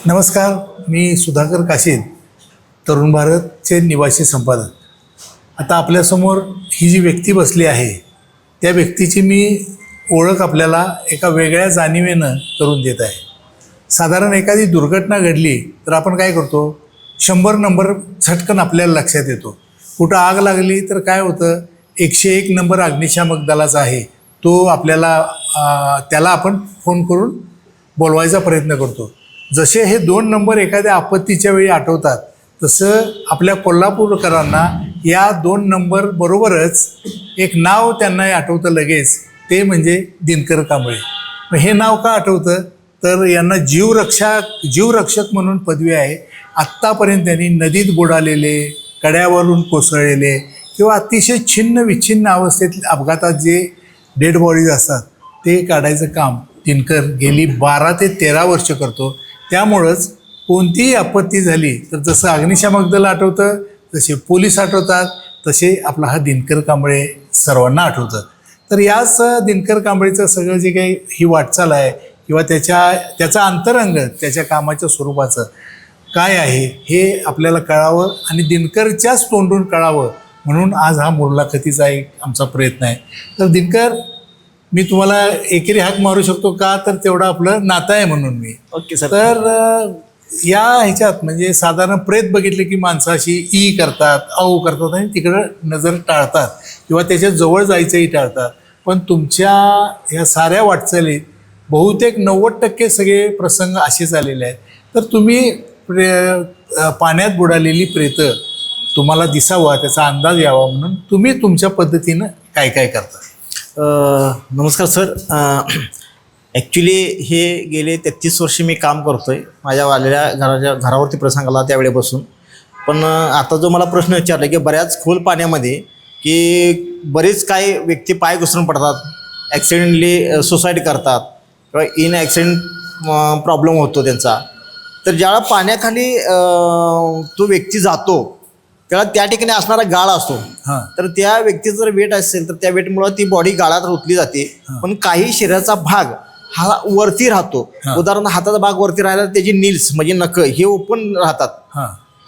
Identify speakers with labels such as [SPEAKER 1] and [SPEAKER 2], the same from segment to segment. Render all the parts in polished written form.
[SPEAKER 1] नमस्कार, मी सुधाकर काशीद, तरुण भारतचे निवासी संपादक. आता आपल्यासमोर ही जी व्यक्ती बसली आहे त्या व्यक्तीची मी ओळख आपल्याला एका वेगळ्या जाणीवेनं करून देत आहे. साधारण एखादी दुर्घटना घडली तर आपण काय करतो, 100 नंबर झटकन आपल्याला लक्षात येतो. कुठं आग लागली तर काय होतं, 101 नंबर अग्निशामक दलाचा आहे तो आपल्याला त्याला आपण फोन करून बोलवायचा प्रयत्न करतो. जसे हे 2 नंबर एखाद्या आपत्तीच्या वेळी आठवतात तसं आपल्या कोल्हापूरकरांना या 2 नंबर बरोबरच एक नाव त्यांना आठवतं लगेच, ते म्हणजे दिनकर कांबळे. मग हे नाव का आठवतं तर यांना जीवरक्षक म्हणून पदवी आहे. आत्तापर्यंत त्यांनी नदीत बुडालेले, कड्यावरून कोसळलेले किंवा अतिशय छिन्न विच्छिन्न अवस्थेत अपघातात जे डेड बॉडीज असतात ते काढायचं काम दिनकर गेली 12 ते 13 वर्ष करतो. त्यामुळंच कोणतीही आपत्ती झाली तर जसं अग्निशामक दल आठवतं, तसे पोलीस आठवतात, तसे आपला हा दिनकर कांबळे सर्वांना आठवतं. तर याच दिनकर कांबळेचं सगळं जे काही ही वाटचाल आहे किंवा त्याचा अंतरंग, त्याच्या कामाच्या स्वरूपाचं काय आहे हे आपल्याला कळावं आणि दिनकरच्याच तोंडून कळावं म्हणून आज हा मुलाखतीचा एक आमचा प्रयत्न आहे. तर दिनकर, मी तुम्हाला एकेरी हाक मारू शकतो का, तर तेवढं आपलं नातं आहे म्हणून मी.
[SPEAKER 2] Okay sir.
[SPEAKER 1] तर या ह्याच्यात म्हणजे साधारण प्रेत बघितले की माणसं अशी ई करतात, औ करतात आणि तिकडं नजर टाळतात किंवा त्याच्या जवळ जायचंही टाळतात. पण तुमच्या ह्या साऱ्या वाटचालीत बहुतेक 90% सगळे प्रसंग असेच आलेले आहेत. तर तुम्ही पाण्यात बुडालेली प्रेतं तुम्हाला दिसावं, त्याचा अंदाज यावा म्हणून तुम्ही तुमच्या पद्धतीनं काय काय करता.
[SPEAKER 2] नमस्कार सर. ॲक्च्युली हे गेले 33 वर्ष मी काम करतो आहे माझ्या वालेल्या घरावरती प्रसंग आला त्यावेळेपासून. पण आता जो मला प्रश्न विचारला की बऱ्याच खोल पाण्यामध्ये की बरेच काही व्यक्ती पाय घसरून पडतात, ॲक्सिडेंटली सुसाईड करतात किंवा इन ॲक्सिडेंट प्रॉब्लेम होतो त्यांचा. तर ज्यावेळेला पाण्याखाली तो व्यक्ती जातो त्याला त्या ठिकाणी असणारा गाळ असतो. तर त्या व्यक्तीचं जर वेट असेल तर त्या वेटमुळं ती बॉडी गाळात रुतली जाते. पण काही शरीराचा भाग हा वरती राहतो. उदाहरण हाताचा भाग वरती राहिला त्याची नील्स म्हणजे नखं हे ओपन राहतात.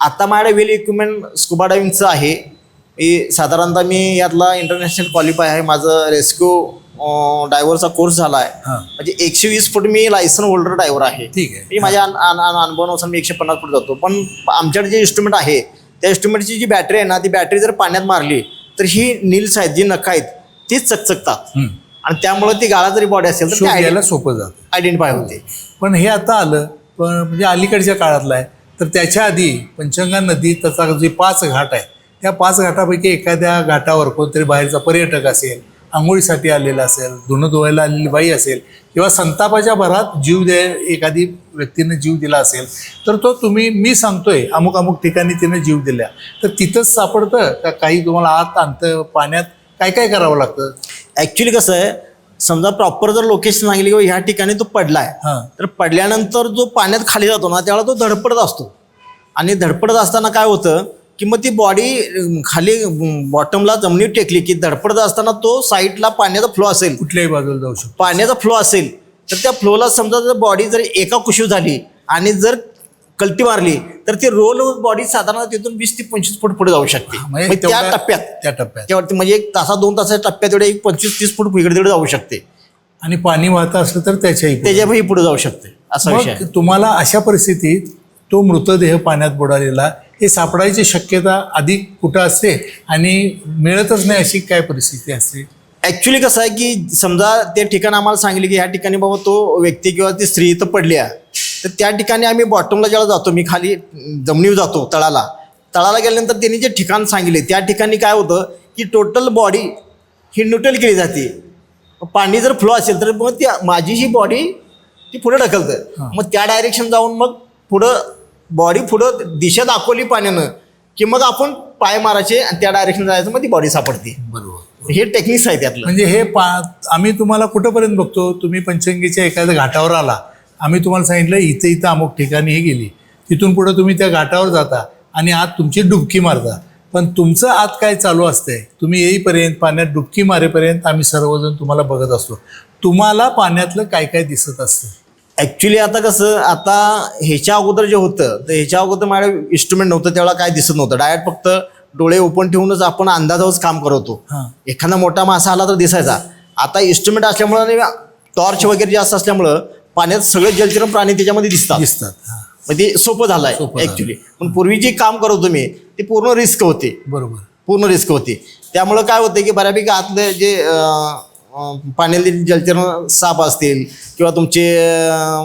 [SPEAKER 2] आता माझ्याकडे वेल इक्विपमेंट स्कुबा डायव्हिंगचं आहे. साधारणतः मी यातला इंटरनॅशनल क्वालिफाय आहे. माझं रेस्क्यू डायव्हरचा कोर्स झाला आहे. म्हणजे 120 फूट मी लायसन होल्डर डायव्हर आहे.
[SPEAKER 1] ठीक आहे.
[SPEAKER 2] मी माझ्या अनुभवानुसार मी 150 फूट जातो. पण आमच्याकडे जे इन्स्ट्रुमेंट आहे त्या इन्स्ट्रुमेंटची जी बॅटरी आहे ना, ती बॅटरी जर पाण्यात मारली तर ही नील्स आहेत, जी नखं आहेत तीच चकचकतात आणि त्यामुळे ती गाळा जरी बॉडी असेल तर
[SPEAKER 1] यायला सोपं जातं,
[SPEAKER 2] आयडेंटिफाय होते.
[SPEAKER 1] पण हे आता आलं पण म्हणजे अलीकडच्या काळातलं आहे. तर त्याच्या आधी पंचगंगा नदी, त्याचा जे 5 घाट आहे त्या 5 घाटापैकी एखाद्या घाटावर कोणतरी बाहेरचा पर्यटक असेल, आंघोळीसाठी आलेला असेल, धुणं धुवायला आलेली बाई असेल किंवा संतापाच्या भरात एखादी व्यक्तीनं जीव दिला असेल तर तो तुम्ही, मी सांगतोय अमुक अमुक ठिकाणी तिनं जीव दिला, तर तिथंच सापडतं का काही तुम्हाला आत आणतं, पाण्यात काय काय करावं लागतं?
[SPEAKER 2] ॲक्च्युली कसं आहे, समजा प्रॉपर जर लोकेशन सांगितली की ह्या ठिकाणी तो पडलाय, तर पडल्यानंतर जो पाण्यात खाली जातो ना त्यावेळेला तो धडपडत असतो. आणि धडपडत असताना काय होतं की मग ती बॉडी खाली बॉटमला जमिनीवर टेकली की धडपडत असताना तो साईडला पाण्याचा फ्लो असेल,
[SPEAKER 1] कुठल्याही बाजूला जाऊ शकतो
[SPEAKER 2] पाण्याचा फ्लो असेल तर त्या फ्लोला समजा जर बॉडी जर एका कुशीव झाली आणि जर कल्टी मारली तर ती रोल बॉडी साधारण तिथून 20 ते 25 फूट पुढे जाऊ शकते. त्या टप्प्यात म्हणजे 1 तासा 2 तासाच्या टप्प्यात एवढे 25-30 फूट इकडे तिकडे जाऊ शकते.
[SPEAKER 1] आणि पाणी वाहतं असलं तर
[SPEAKER 2] त्याच्याही पुढे जाऊ शकते असा विषय.
[SPEAKER 1] तुम्हाला अशा परिस्थितीत तो मृतदेह पाण्यात बुडालेला हे सापडायची शक्यता अधिक कुठं असते आणि मिळतच नाही अशी काय परिस्थिती असते?
[SPEAKER 2] ॲक्च्युली कसं आहे की समजा ते ठिकाण आम्हाला सांगितले की ह्या ठिकाणी बाबा तो व्यक्ती किंवा ती स्त्री इथं पडली आहे, तर त्या ठिकाणी आम्ही बॉटमला ज्याला जातो, मी खाली जमिनीवर जातो तळाला गेल्यानंतर त्यांनी जे ठिकाण सांगितले त्या ठिकाणी काय होतं की टोटल बॉडी ही न्यूट्रल केली जाते. पाणी जर फ्लो असेल तर मग ती माझी ही बॉडी ती पुढे ढकलतं. मग त्या डायरेक्शन जाऊन मग पुढं बॉडी पुढं दिशा दाखवली पाण्यानं की मग आपण पाय मारायचे आणि त्या डायरेक्शन जायचं, मग ती बॉडी सापडते.
[SPEAKER 1] बरोबर.
[SPEAKER 2] हे टेक्निक्स आहे त्यातलं.
[SPEAKER 1] म्हणजे हे आम्ही तुम्हाला कुठंपर्यंत बघतो, तुम्ही पंचगंगेच्या एखाद्या घाटावर आला, आम्ही तुम्हाला सांगितलं इथं अमुक ठिकाणी हे गेली, तिथून पुढं तुम्ही त्या घाटावर जाता आणि आत तुमची डुबकी मारता. पण तुमचं आत काय चालू असतंय, तुम्ही येईपर्यंत, पाण्यात डुबकी मारेपर्यंत आम्ही सर्वजण तुम्हाला बघत असतो. तुम्हाला पाण्यातलं काय काय दिसत असतं?
[SPEAKER 2] ॲक्च्युली आता कसं, आता ह्याच्या अगोदर जे होतं तर ह्याच्या अगोदर माझ्याकडे इन्स्ट्रुमेंट नव्हतं, त्यावेळेला काय दिसत नव्हतं. डायरेक्ट फक्त डोळे ओपन ठेवूनच आपण अंदाजावरच काम करत होतो.
[SPEAKER 1] हां.
[SPEAKER 2] एखादा मोठा मासा आला तर दिसायचा. आता इन्स्ट्रुमेंट असल्यामुळं आणि टॉर्च वगैरे जास्त असल्यामुळं पाण्यात सगळे जलचर प्राणी त्याच्यामध्ये दिसतात.
[SPEAKER 1] हां.
[SPEAKER 2] मग ते सोपं झालं
[SPEAKER 1] सोपं
[SPEAKER 2] आहे
[SPEAKER 1] झालं.
[SPEAKER 2] ॲक्च्युली. पण पूर्वी जे काम करत होतो मी ते पूर्ण रिस्क होते,
[SPEAKER 1] बरोबर.
[SPEAKER 2] पूर्ण रिस्क होती. त्यामुळं काय होतं की बऱ्यापैकी आतले जे पाण्यातील जलचर साप असतील किंवा तुमचे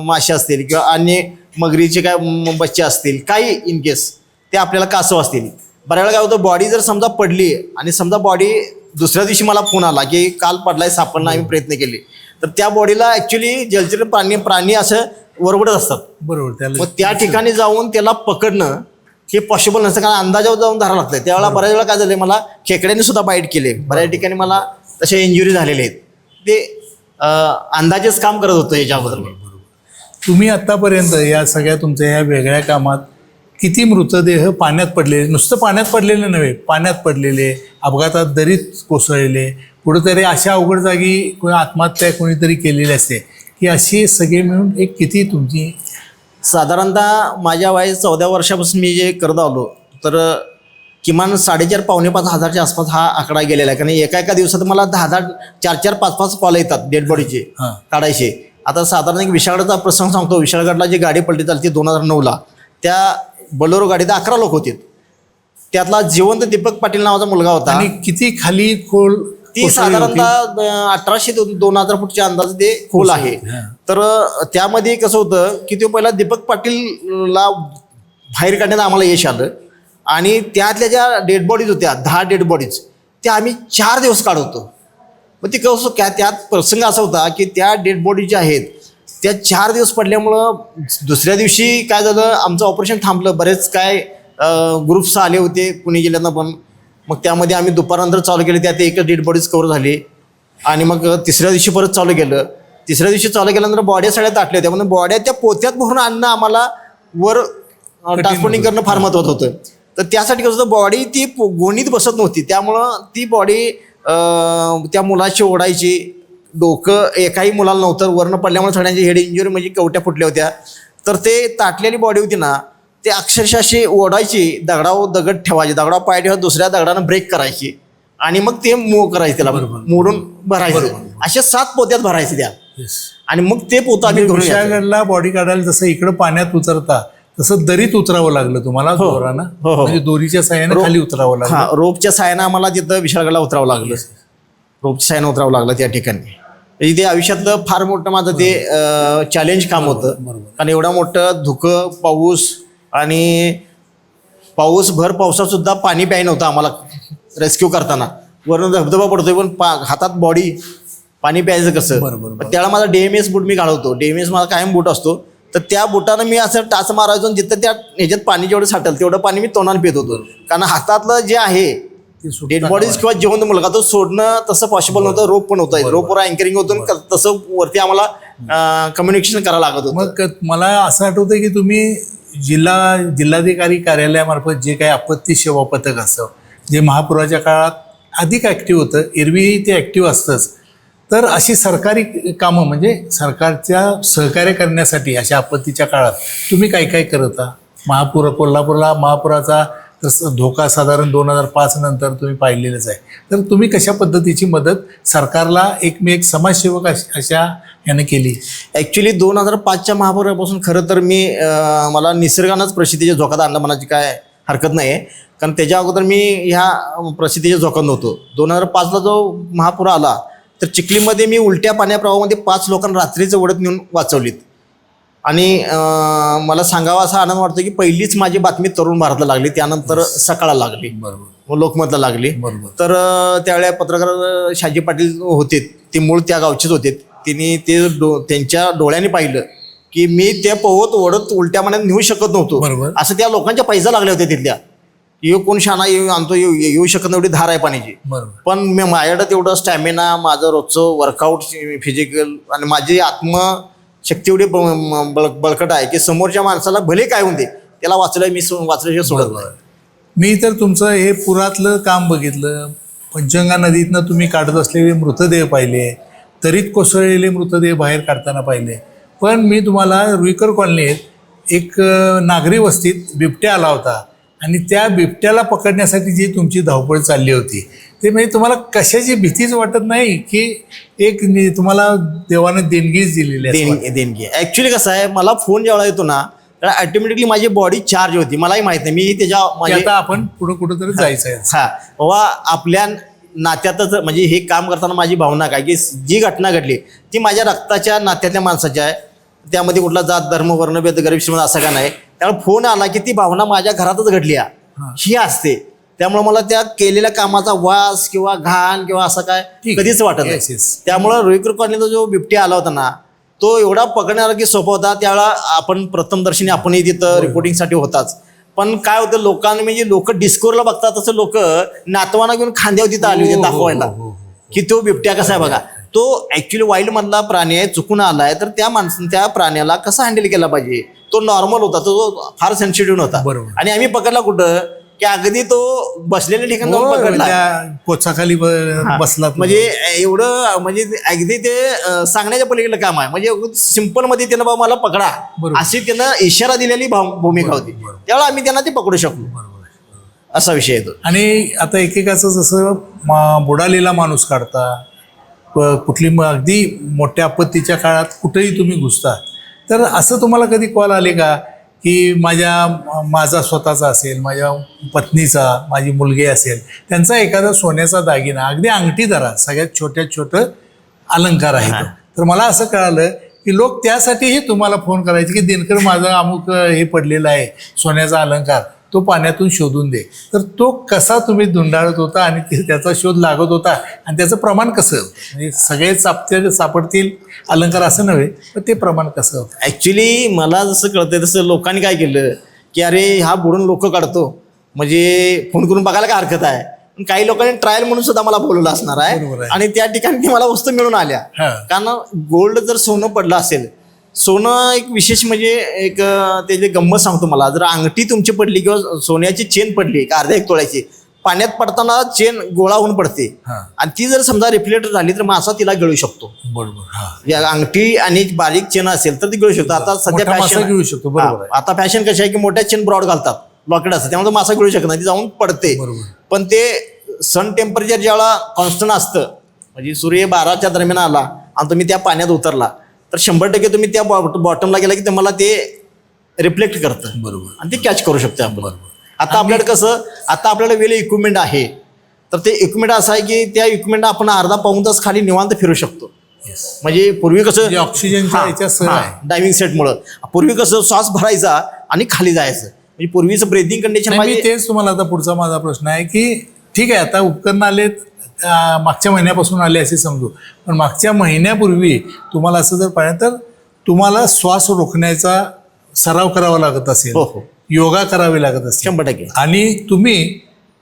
[SPEAKER 2] मासे असतील किंवा अन्य मगरीचे काय बच्चे असतील, काही इन केस ते आपल्याला कासव असतील, बऱ्याच वेळा काय होतं, बॉडी जर समजा पडली आणि समजा बॉडी दुसऱ्या दिवशी मला फोन आला की काल पडलाय सापडणं, आम्ही प्रयत्न केले, तर त्या बॉडीला ॲक्च्युली जलचर प्राणी असं वरवडत असतात.
[SPEAKER 1] बरोबर.
[SPEAKER 2] मग त्या ठिकाणी जाऊन त्याला पकडणं हे पॉसिबल नसतं, कारण अंदाजावर जाऊन धरावं लागतं. त्यावेळेला बऱ्याच वेळा काय झालं, मला खेकड्याने सुद्धा बाईट केले, बऱ्याच ठिकाणी मला तसे इंजुरी झालेले आहेत. ते अंदाजेच काम करत होतं याच्याबद्दल.
[SPEAKER 1] तुम्ही आत्तापर्यंत या सगळ्या तुमच्या या वेगळ्या कामात किती मृतदेह पाण्यात पडलेले, नुसतं पाण्यात पडलेले नव्हे, पाण्यात पडलेले, अपघातात दरीत कोसळलेले, कुठेतरी अशा अवघड जागी कोणी आत्महत्या कोणीतरी केलेली असते, की अशी सगळे मिळून एक किती तुमची?
[SPEAKER 2] साधारणतः माझ्या वयाच्या 14 वर्षापासून मी जे करत आलो, तर किमान 4,500-5,500 हजारच्या आसपास हा आकडा गेलेला आहे. कारण एका दिवसात मला 10 4-4 5-5 कॉल येतात डेड बॉडीचे
[SPEAKER 1] हां.
[SPEAKER 2] काढायचे. आता साधारण एक विशाळगडचा प्रसंग सांगतो. विशाळगडला जी गाडी पलटी झाली ती 2009ला, त्या बलोरो गाडीत 11 लोक होते. त्यातला जिवंत दीपक पाटील नावाचा मुलगा होता.
[SPEAKER 1] आणि किती खाली खोल
[SPEAKER 2] ती
[SPEAKER 1] कोसळली होती?
[SPEAKER 2] साधारणतः 1800-2000 फूटच्या अंदाज ते खोल आहे.
[SPEAKER 1] हां.
[SPEAKER 2] तर त्यामध्ये कसं होतं की तो पहिला दीपक पाटीलला बाहेर काढण्यात आम्हाला यश आलं आणि त्यातल्या ज्या डेड बॉडीज होत्या 10 डेड बॉडीज, त्या आम्ही 4 दिवस काढवतो. मग ते कसं काय, त्यात प्रसंग असा होता की त्या डेड बॉडी ज्या आहेत त्या 4 दिवस पडल्यामुळं दुसऱ्या दिवशी काय झालं, आमचं ऑपरेशन थांबलं. बरेच काय ग्रुप्स आले होते पुणे जिल्ह्यातनं पण. मग त्यामध्ये आम्ही दुपारनंतर चालू केले, त्यात एकच डेड बॉडीज कव्हर झाली. आणि मग तिसऱ्या दिवशी परत चालू केलं. तिसऱ्या दिवशी चालू केल्यानंतर बॉड्या सगळ्या ताटल्या होत्या, म्हणून बॉड्या त्या पोत्यात भरून आणणं आम्हाला वर ट्रान्सपोर्टिंग करणं फार महत्त्वाचं होतं. तर त्यासाठी कसं होतं, बॉडी ती गोणीत बसत नव्हती, त्यामुळं ती बॉडी त्या मुलाची ओढायची. डोकं एकाही मुलाला नव्हतं, वरनं पडल्यामुळे सगळ्यांची हेड इंजुरी म्हणजे कवट्या फुटल्या होत्या. तर ते ताटलेली बॉडी होती ना, ते अक्षरशः अशी ओढायची, दगडावर दगड ठेवायची, दगडावर पाय ठेवा, दुसऱ्या दगडानं ब्रेक करायची आणि मग ते मूव करायचे, त्याला मोडून भरायचं. असे 7 पोत्यात भरायचे त्या. आणि मग ते पोतं आम्ही घेऊन यायचो.
[SPEAKER 1] विशाळगडला बॉडी काढायला जसं इकडं पाण्यात उतरता तसं दरीत उतरावं लागलं तुम्हाला दोरानं?
[SPEAKER 2] हो.
[SPEAKER 1] म्हणजे दोरीच्या साह्यानं खाली उतरावं लागलं?
[SPEAKER 2] हां, रोपच्या साह्यानं आम्हाला तिथं विशाळगडला उतरावं लागलं. रोपच्या साह्यानं उतरावं लागलं त्या ठिकाणी. म्हणजे ते आयुष्यातलं फार मोठं माझं ते चॅलेंज काम होतं. कारण एवढं मोठं धुकं, पाऊस आणि भर पावसात सुद्धा पाणी प्याय नव्हतं आम्हाला रेस्क्यू करताना. वरून धबधबा पडतोय पण हातात बॉडी, पाणी प्यायचं कसं?
[SPEAKER 1] बरोबर.
[SPEAKER 2] त्याला माझा DMS बूट मी घालवतो. DMS माझा कायम बूट असतो. तर त्या बुटानं मी असं टाच मारायचो आणि जिथं त्या ह्याच्यात पाणी जेवढं साठल तेवढं पाणी मी तोंडानं पित होतो. कारण हातातलं जे आहे डेड बॉडीज किंवा जिवंत मुलगा तो सोडणं तसं पॉसिबल नव्हतं. रोप पण होतं, रोपवर अँकरिंग होतं, तसं वरती आम्हाला कम्युनिकेशन करायला लागत होतं.
[SPEAKER 1] मग मला असं आठवतं की तुम्ही जिल्हाधिकारी कार्यालयामार्फत जे काही आपत्ती सेवा पथक असतं, जे महापुराच्या काळात अधिक ॲक्टिव्ह होतं, एरवीही ते ॲक्टिव्ह असतंच, तर अशी सरकारी कामं म्हणजे सरकारच्या सहकार्य करण्यासाठी अशा आपत्तीच्या काळात तुम्ही काय काय करता? कोल्हापूरला महापुराचा तसं धोका साधारण 2005 नंतर तुम्ही पाहिलेलंच आहे. तर तुम्ही कशा पद्धतीची मदत सरकारला एक समाजसेवक अशा याने केली?
[SPEAKER 2] ॲक्च्युली 2005च्या महापुरापासून खरं तर मला निसर्गानंच प्रसिद्धीच्या झोकात आणलं म्हणायची काय हरकत नाही आहे. कारण त्याच्या अगोदर मी ह्या प्रसिद्धीच्या झोकात नव्हतो. 2005ला जो महापूर आला तर चिखलीमध्ये मी उलट्या पाण्याप्रवाहामध्ये 5 लोकांना रात्रीचं ओढत नेऊन वाचवलीत. आणि मला सांगावा असा आनंद वाटतो की पहिलीच माझी बातमी तरुण भारतला लागली, त्यानंतर सकाळला लागली,
[SPEAKER 1] बरोबर,
[SPEAKER 2] लोकमतला लागली. तर त्यावेळेला पत्रकार शाजी पाटील होते, ते मूळ त्या गावचेच होते. त्यांनी त्यांच्या डोळ्याने पाहिलं की मी त्या पोहत ओढत उलट्या पाण्यात नेऊ शकत नव्हतो. असं त्या लोकांच्या पैसा लागल्या होत्या तिथल्या. येऊ कोण शाणा आणतो, येऊ शकत नव्हती, धार आहे पाण्याची. पण मी माझ्याकडं तेवढं स्टॅमिना, माझं रोजचं वर्कआउट फिजिकल आणि माझी आत्मशक्ती एवढी बळकट आहे की समोरच्या माणसाला भले काय होते त्याला वाचल्याशिवाय सोडत नाही.
[SPEAKER 1] मी तर तुमचं हे पुरातलं काम बघितलं. पंचगंगा नदीतनं तुम्ही काढत असलेले मृतदेह पाहिले, तरीत कोसळलेले मृतदेह बाहेर काढताना पाहिले. पण मी तुम्हाला रुईकर कॉलनीत एक नागरी वस्तीत बिबट्या आला होता आणि त्या बिबट्याला पकडण्यासाठी जी तुमची धावपळ चालली होती ते म्हणजे तुम्हाला कशाची भीतीच वाटत नाही की एक तुम्हाला देवानं देणगीच दिलेली आहे.
[SPEAKER 2] देणगी ॲक्च्युली कसं आहे, मला फोन जेव्हा येतो ना तर ऑटोमॅटिकली माझी बॉडी चार्ज होती. मलाही माहित नाही, मी त्याच्या
[SPEAKER 1] की आता आपण पुढं कुठंतरी जायचं आहे.
[SPEAKER 2] हा बाबा आपल्या नात्यातच म्हणजे हे काम करताना माझी भावना काय की जी घटना घडली ती माझ्या रक्ताच्या नात्यातल्या माणसाच्या आहे. त्यामध्ये कुठला जात धर्म वर्ण भेद गरीब श्रीमंत असं का नाही. त्यामुळे फोन आला की ती भावना माझ्या घरातच घडली ही असते. त्यामुळे मला त्या केलेल्या कामाचा वास किंवा घाण किंवा असं काय कधीच वाटत नाही. त्यामुळं रुईकर कॉलनीचा जो बिबट्या आला होता ना तो एवढा पकडण्याला की सोपा होता. त्यावेळेला आपण प्रथमदर्शनी आपणही तिथं रिपोर्टिंगसाठी होताच. पण काय होतं लोकांनी म्हणजे लोक डिस्कवरला बघतात तसं लोक नातवांना घेऊन खांद्यावर तिथं आली होती दाखवायला की तो बिबट्या कसा आहे बघा. तो ऍक्च्युली वाईल्ड मधला प्राणी आहे, चुकून आलाय तर त्या प्राण्याला कसं हँडल केला पाहिजे. तो नॉर्मल होता, तो फार सेन्सिटिव्ह होता. आणि आम्ही पकडला कुठं की अगदी तो बसलेल्या ठिकाणी जाऊन पकडला,
[SPEAKER 1] कोचाखाली बसला.
[SPEAKER 2] म्हणजे एवढं म्हणजे अगदी ते सांगण्याच्या पलीकडे काम आहे. म्हणजे सिंपल मध्ये त्यानं बाबा मला पकडा अशी त्यानं इशारा दिलेली भूमिका होती. त्यावेळेला आम्ही त्यांना ते पकडू शकलो, असा विषय येतो.
[SPEAKER 1] आणि आता एकेकाचं जसं बुडालेला माणूस काढता, कुठली अगदी मोठ्या आपत्तीच्या काळात कुठेही तुम्ही घुसता, तर असं तुम्हाला कधी कॉल आले का की माझा स्वतःचा असेल, माझ्या पत्नीचा, माझी मुलगी असेल, त्यांचा एखादा सोन्याचा दागिना अगदी अंगठी धरा सगळ्यात छोटं अलंकार आहे तर मला असं कळालं की लोक त्यासाठीही तुम्हाला फोन करायचे की दिनकर माझा अमुक हे पडलेला आहे सोन्याचा अलंकार, तो पाण्यातून शोधून दे. तर तो कसा तुम्ही धुंडाळत होता आणि त्याचा शोध लागत होता आणि त्याचं प्रमाण कसं, म्हणजे सगळे सापडतील अलंकार असं नव्हे पण ते प्रमाण कसं होतं.
[SPEAKER 2] ॲक्च्युली मला जसं कळतंय तसं लोकांनी काय केलं की अरे हा बुडून लोक काढतो म्हणजे फोन करून बघायला काय हरकत आहे. काही लोकांनी ट्रायल म्हणून सुद्धा मला बोलवलं असणार आहे आणि त्या ठिकाणी ती मला वस्तू मिळून आल्या. कारण गोल्ड जर सोनं पडलं असेल, सोनं एक विशेष म्हणजे एक त्याची गंमत सांगतो मला. जर अंगठी तुमची पडली किंवा सोन्याची चेन पडली एक अर्ध्या 1 तोळ्याची, पाण्यात पडताना चेन गोळा होऊन पडते आणि ती जर समजा रिफ्लेक्टर झाली तर मासा तिला गळू शकतो.
[SPEAKER 1] बरोबर.
[SPEAKER 2] अंगठी आणि बारीक चेन असेल तर ती गळू शकतो. आता सध्या फॅशन
[SPEAKER 1] घेऊ शकतो. बरोबर.
[SPEAKER 2] आता फॅशन कशी आहे की मोठ्या चेन ब्रॉड घालतात, लॉकेट असतं, त्यामुळे मासा गळू शकत नाही, ती जाऊन पडते. पण ते सन टेम्परेचर ज्यावेळेला कॉन्स्टंट असतं म्हणजे सूर्य 12च्या दरम्यान आला आणि तुम्ही त्या पाण्यात उतरला तर 100% तुम्ही त्या बॉटमला गेला की तुम्हाला ते रिफ्लेक्ट करतं.
[SPEAKER 1] बरोबर.
[SPEAKER 2] आणि ते कॅच करू शकतो आपण. आता आपल्याकडे कसं, आता आपल्याकडे वेळ इक्विपमेंट आहे तर ते इक्विपमेंट असं आहे की त्या इक्विपमेंट आपण अर्धा पाऊण तास खाली निवांत फिरू शकतो. म्हणजे पूर्वी कसं
[SPEAKER 1] ऑक्सिजनच्या
[SPEAKER 2] डायव्हिंग सेटमुळं पूर्वी कसं श्वास भरायचा आणि खाली जायचं, म्हणजे पूर्वीचं ब्रेथिंग कंडिशन.
[SPEAKER 1] तेच तुम्हाला आता पुढचा माझा प्रश्न आहे की ठीक आहे आता उपकरण आलेत, मागच्या महिन्यापासून आले असे समजू, पण मागच्या महिन्यापूर्वी तुम्हाला असं जर पाहिलं तर तुम्हाला श्वास रोखण्याचा सराव करावा लागत असेल, योगा करावे लागत असेल
[SPEAKER 2] 100%.
[SPEAKER 1] आणि तुम्ही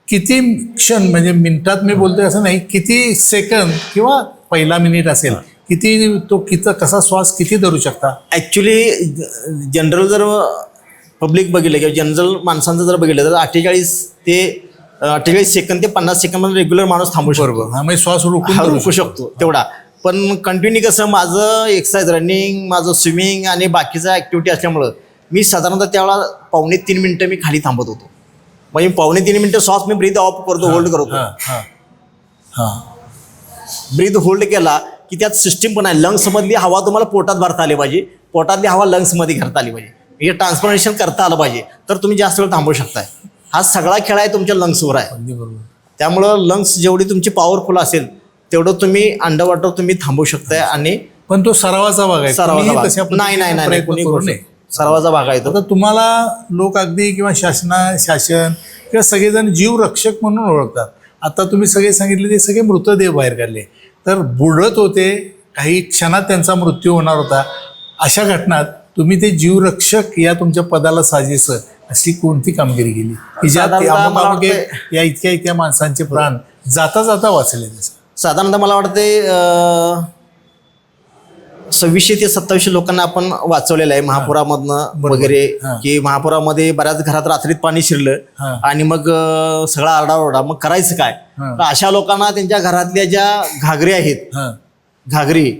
[SPEAKER 1] किती क्षण म्हणजे मिनिटात मी बोलतोय असं नाही, किती सेकंद किंवा पहिला मिनिट असेल किती तो कसा श्वास किती धरू शकता.
[SPEAKER 2] ऍक्च्युली जनरल जर पब्लिक बघितलं किंवा जनरल माणसांचं जर बघितलं तर 48 सेकंद ते 50 सेकंद मध्ये रेग्युलर माणूस थांबू शकतो.
[SPEAKER 1] म्हणजे श्वास
[SPEAKER 2] रोखू शकतो तेवढा. पण कंटिन्यू कसं माझं एक्सरसाइज, रनिंग, माझं स्विमिंग आणि बाकीचा ऍक्टिव्हिटी असल्यामुळं मी साधारणतः त्यावेळेला 2.5 मिनिटं मी खाली थांबत होतो. म्हणजे 2.5 मिनिटं श्वास मी ब्रीथ ऑफ करतो, होल्ड करतो. ब्रीथ होल्ड केला की त्यात सिस्टीम पण आहे, लंग्समधली हवा तुम्हाला पोटात भरता आली पाहिजे, पोटातली हवा लंग्समध्ये घरता आली पाहिजे, हे ट्रान्सफॉर्मेशन करता आलं पाहिजे, तर तुम्ही जास्त वेळ थांबू शकताय. हा सगळा खेळ आहे तुमच्या लंग्सवर आहे. त्यामुळं लंग्स जेवढी तुमची पॉवरफुल असेल तेवढं तुम्ही अंडर वॉटर तुम्ही थांबू शकताय. आणि
[SPEAKER 1] पण तो सरावाचा भाग आहे,
[SPEAKER 2] सरावाचा भाग नाही, सरावाचा भाग आहे.
[SPEAKER 1] तर तुम्हाला लोक अगदी किंवा शासन किंवा सगळेजण जीव रक्षक म्हणून ओळखतात. आता तुम्ही सगळे सांगितले ते सगळे मृतदेह बाहेर काढले, तर बुडत होते, काही क्षणात त्यांचा मृत्यू होणार होता. अशा घटनात तुम्ही ते जीवरक्षक या तुमच्या पदाला साजेसं अशी कोणती कामगिरी केली की ज्यात या इतक्या माणसांचे प्राण जाता जाता वाचले.
[SPEAKER 2] साधारणतः मला वाटते 2600 ते 2700 लोकांना आपण वाचवलेलं आहे महापुरामधनं वगैरे. की महापुरामध्ये बऱ्याच घरात रात्रीत पाणी शिरलं आणि मग सगळा आरडाओरडा, मग करायचं काय. तर अशा लोकांना त्यांच्या घरातल्या ज्या घागरी आहेत, घागरी,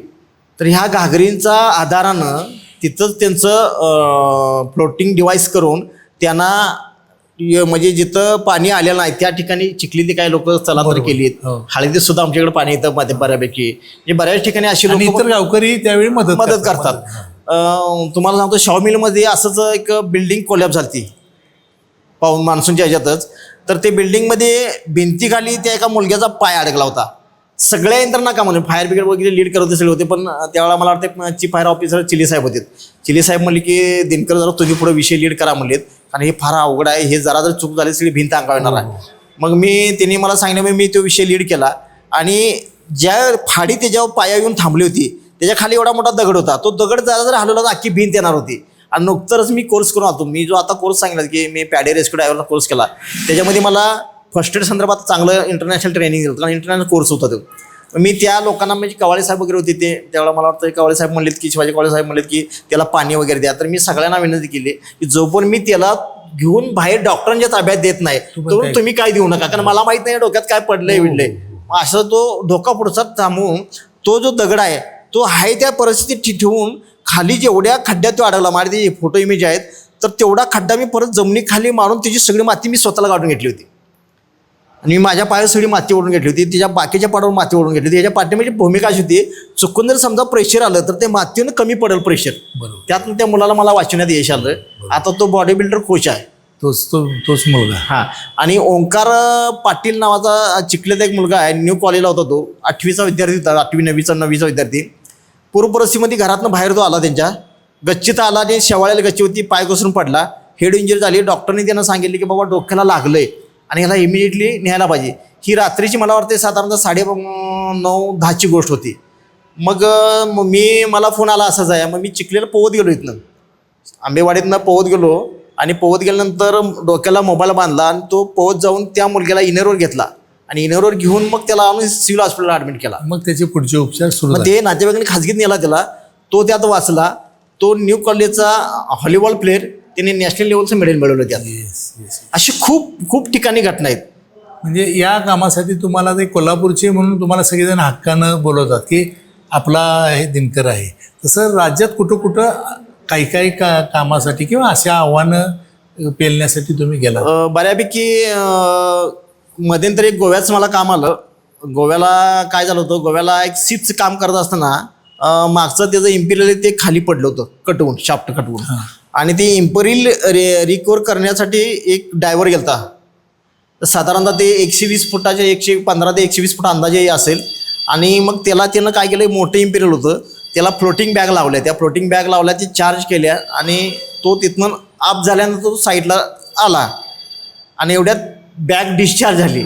[SPEAKER 2] तर ह्या घागरींचा आधारानं तिथंच त्यांचं फ्लोटिंग डिव्हाइस करून त्यांना म्हणजे जिथं पाणी आलेलं नाही त्या ठिकाणी चिखलीतली काही लोक स्थलांतर
[SPEAKER 1] बरोबर.
[SPEAKER 2] केली
[SPEAKER 1] हो.
[SPEAKER 2] हळदीत सुद्धा आमच्याकडे पाणी येतं बऱ्यापैकी म्हणजे बऱ्याच ठिकाणी अशी
[SPEAKER 1] आणि
[SPEAKER 2] लोक
[SPEAKER 1] इतर गावकरी त्यावेळी
[SPEAKER 2] मदत करतात. तुम्हाला सांगतो शॉ मिलमध्ये असंच एक बिल्डिंग कोलॅप झाली पाऊन मान्सूनच्या ह्याच्यातच. तर ते बिल्डिंगमध्ये भिंतीखाली त्या एका मुलग्याचा पाय अडकला होता. सगळ्या यंत्रणा का म्हणून फायर ब्रिगेड वगैरे लीड करत सगळे होते, पण त्यावेळेला मला वाटतं चीफ फायर ऑफिसर चिली साहेब होते. चिली साहेब म्हणले की दिनकर जरा तुम्ही पुढे विषय लीड करा म्हणलेत, कारण हे फार अवघड आहे, हे जरा जर चूक झाली सगळी भिंत अंगावर येणार आहे. मग त्यांनी मला सांगितलं, मी तो विषय लीड केला आणि ज्या फाडी त्याच्यावर पाया येऊन थांबली होती त्याच्या खाली एवढा मोठा दगड होता. तो दगड जर हलवला तर अख्खी भिंत येणार होती. आणि नुकतंच मी कोर्स करून आलो. मी जो आता कोर्स सांगितला की मी पॅडी रेस्क्यू ड्रायव्हरला कोर्स केला, त्याच्यामध्ये मला फर्स्ट एड संदर्भात चांगलं इंटरनॅशनल ट्रेनिंग दिलं, कारण इंटरनॅशनल कोर्स होता तो. मी त्या लोकांना म्हणजे कवाळे साहेब वगैरे होते त्यावेळेला मला वाटतं कवाळे साहेब म्हणलेत की शिवाजी कवाळे साहेब म्हणलेत की त्याला पाणी वगैरे द्या. तर मी सगळ्यांना विनंती केली की जोपर्यंत मी त्याला घेऊन बाहेर डॉक्टरांच्या ताब्यात देत नाही तर तुम्ही काय देऊ नका, कारण मला माहित नाही डोक्यात काय पडलंय विडलंय. असं तो धोका पुढचा थांबवून तो जो दगड आहे तो आहे त्या परिस्थितीत ठेवून खाली जेवढ्या खड्ड्यात तो अडकला, माझे ते फोटो इमेज आहेत, तर तेवढा खड्डा मी परत जमिनीखाली मारून त्याची सगळी माती मी स्वतःला काढून घेतली होती. आणि मी माझ्या पायावर सगळी माती ओढून घेतली होती, तिच्या बाकीच्या पाडावर माती ओढून घेतली होती. याच्या पाठीमागची भूमिका अशी होती, चुकून जर समजा प्रेशर आलं तर ते मातीनं कमी पडेल प्रेशर. त्यातून त्या मुलाला मला वाचवण्यात यश आलं. आता तो बॉडी बिल्डर कोच आहे.
[SPEAKER 1] तोच मुलगा.
[SPEAKER 2] हां. आणि ओंकार पाटील नावाचा चिखल्याचा एक मुलगा आहे, न्यू कॉलेजला होता तो, 8वीचा विद्यार्थी होता, 8वी 9वीचा विद्यार्थी. पूर्व परिस्थितीमध्ये घरातनं बाहेर तो आला, त्यांच्या गच्चीत आला आणि शेवाळ्याला गच्ची होती, पाय घसरून पडला, हेड इंजुरी झाली. डॉक्टरने त्यांना सांगितले की बाबा डोक्याला लागलंय आणि ह्याला इमिजिएटली न्यायला पाहिजे. ही रात्रीची मला वाटते साधारणतः 9:30 गोष्ट होती. मग मला फोन आला असाच आहे. मग मी चिखलीला पोहत गेलो, इथनं आंबेवाडीतनं पोहत गेलो आणि पोहत गेल्यानंतर डोक्याला मोबाईल बांधला आणि तो पोहत जाऊन त्या मुलग्याला इनरवर घेतला आणि इनरवर घेऊन मग त्याला आणून सिव्हिल हॉस्पिटलला ॲडमिट केला.
[SPEAKER 1] मग त्याचे पुढचे उपचार सुरू
[SPEAKER 2] मग ते नातेवाईकांनी खाजगीत नेला त्याला. तो त्यात वाचला. तो न्यू कॉलेजचा व्हॉलीबॉल प्लेअर, त्याने नॅशनल लेवलचं मेडल मिळवलं त्यात. अशी खूप खूप ठिकाणी घटना आहेत.
[SPEAKER 1] म्हणजे या कामासाठी तुम्हाला ते कोल्हापूरचे म्हणून तुम्हाला सगळेजण हक्कानं बोलवतात की आपला हे दिनकर आहे. तसं राज्यात कुठं कुठं काही कामासाठी किंवा अशा आव्हानं पेलण्यासाठी तुम्ही गेला?
[SPEAKER 2] बऱ्यापैकी मध्यंतरी एक गोव्याचं मला काम आलं. गोव्याला काय झालं होतं, गोव्याला एक सीटचं काम करत असताना मागचं त्याचं इम्पिरियल ते खाली पडलं होतं, कटवून, शाफ्ट कटवून. आणि ते इम्पिरियल रिकवर करण्यासाठी एक डायव्हर गेलता. तर साधारणतः ते 120 फुटाच्या 115 ते 120 फूट अंदाजे असेल. आणि मग त्यानं काय केलं, मोठं इम्पिरियल होतं, त्याला फ्लोटिंग बॅग लावल्या. त्या फ्लोटिंग बॅग लावल्या, ती चार्ज केल्या आणि तो तिथनं अप झाल्यानंतर तो साईडला आला आणि एवढ्यात बॅग डिस्चार्ज झाली.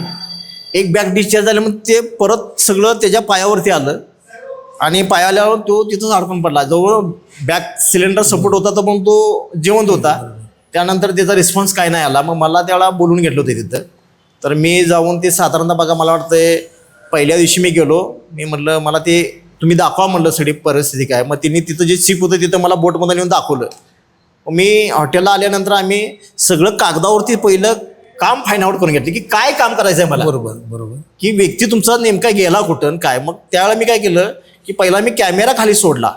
[SPEAKER 2] एक बॅग डिस्चार्ज झाली, मग ते परत सगळं त्याच्या पायावरती आलं आणि पाय आल्यावर तो तिथंच अडकून पडला. जवळ बॅग सिलेंडर सपोर्ट होता तर पण तो जिवंत होता. त्यानंतर त्याचा रिस्पॉन्स काय नाही आला. मग मला त्यावेळेला बोलून घेतलं होतं तिथं. तर मी जाऊन ते साधारणतः बघा, मला वाटतं पहिल्या दिवशी मी गेलो. मी म्हटलं मला ते तुम्ही दाखवा म्हणलं सगळी परिस्थिती काय. मग तिने तिथं जे शिप होतं तिथं मला बोटमध्ये नेऊन दाखवलं. मी हॉटेलला आल्यानंतर आम्ही सगळं कागदावरती पहिलं काम फाईंड आउट करून घेतलं की काय काम करायचं आहे मला.
[SPEAKER 1] बरोबर.
[SPEAKER 2] की व्यक्ती तुमचा नेमका गेला कुठं काय. मग त्यावेळेला मी काय केलं की पहिला मी कॅमेरा खाली सोडला.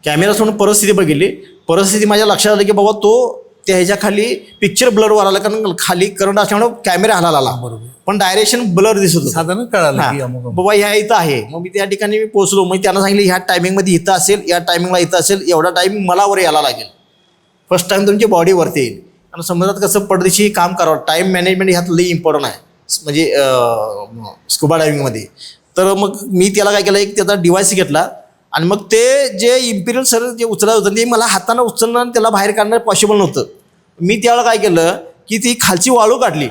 [SPEAKER 2] कॅमेरा सोडून परिस्थिती बघितली. परिस्थिती माझ्या लक्षात आलं की बाबा तो त्या ह्याच्या खाली पिक्चर ब्लरवर आला, कारण खाली करंट असल्यामुळे कॅमेरा हालायला आला. पण डायरेक्शन ब्लर दिसत होतं.
[SPEAKER 1] साधारण कळालं की
[SPEAKER 2] बाबा ह्या इथं आहे. मग मी त्या ठिकाणी मी पोहोचलो. मग त्यांना सांगितलं ह्या टायमिंगमध्ये इथं असेल, या टायमिंगला इथं असेल, एवढा टाईम मला वर यायला लागेल. फर्स्ट टाइम तुमची बॉडी वरती येईल. आणि समुद्रात कसं पडदेशी काम करावं, टाईम मॅनेजमेंट ह्यात लई इम्पॉर्टंट आहे म्हणजे स्कुबा डायव्हिंगमध्ये. तर मग मी त्याला काय केलं, एक त्याचा डिव्हाइस घेतला आणि मग ते जे इम्पिरियल सर जे उचलत होतं ते मला हातानं उचलणं आणि त्याला बाहेर काढणं पॉसिबल नव्हतं. मी त्यावेळेला काय केलं की ती खालची वाळू काढली,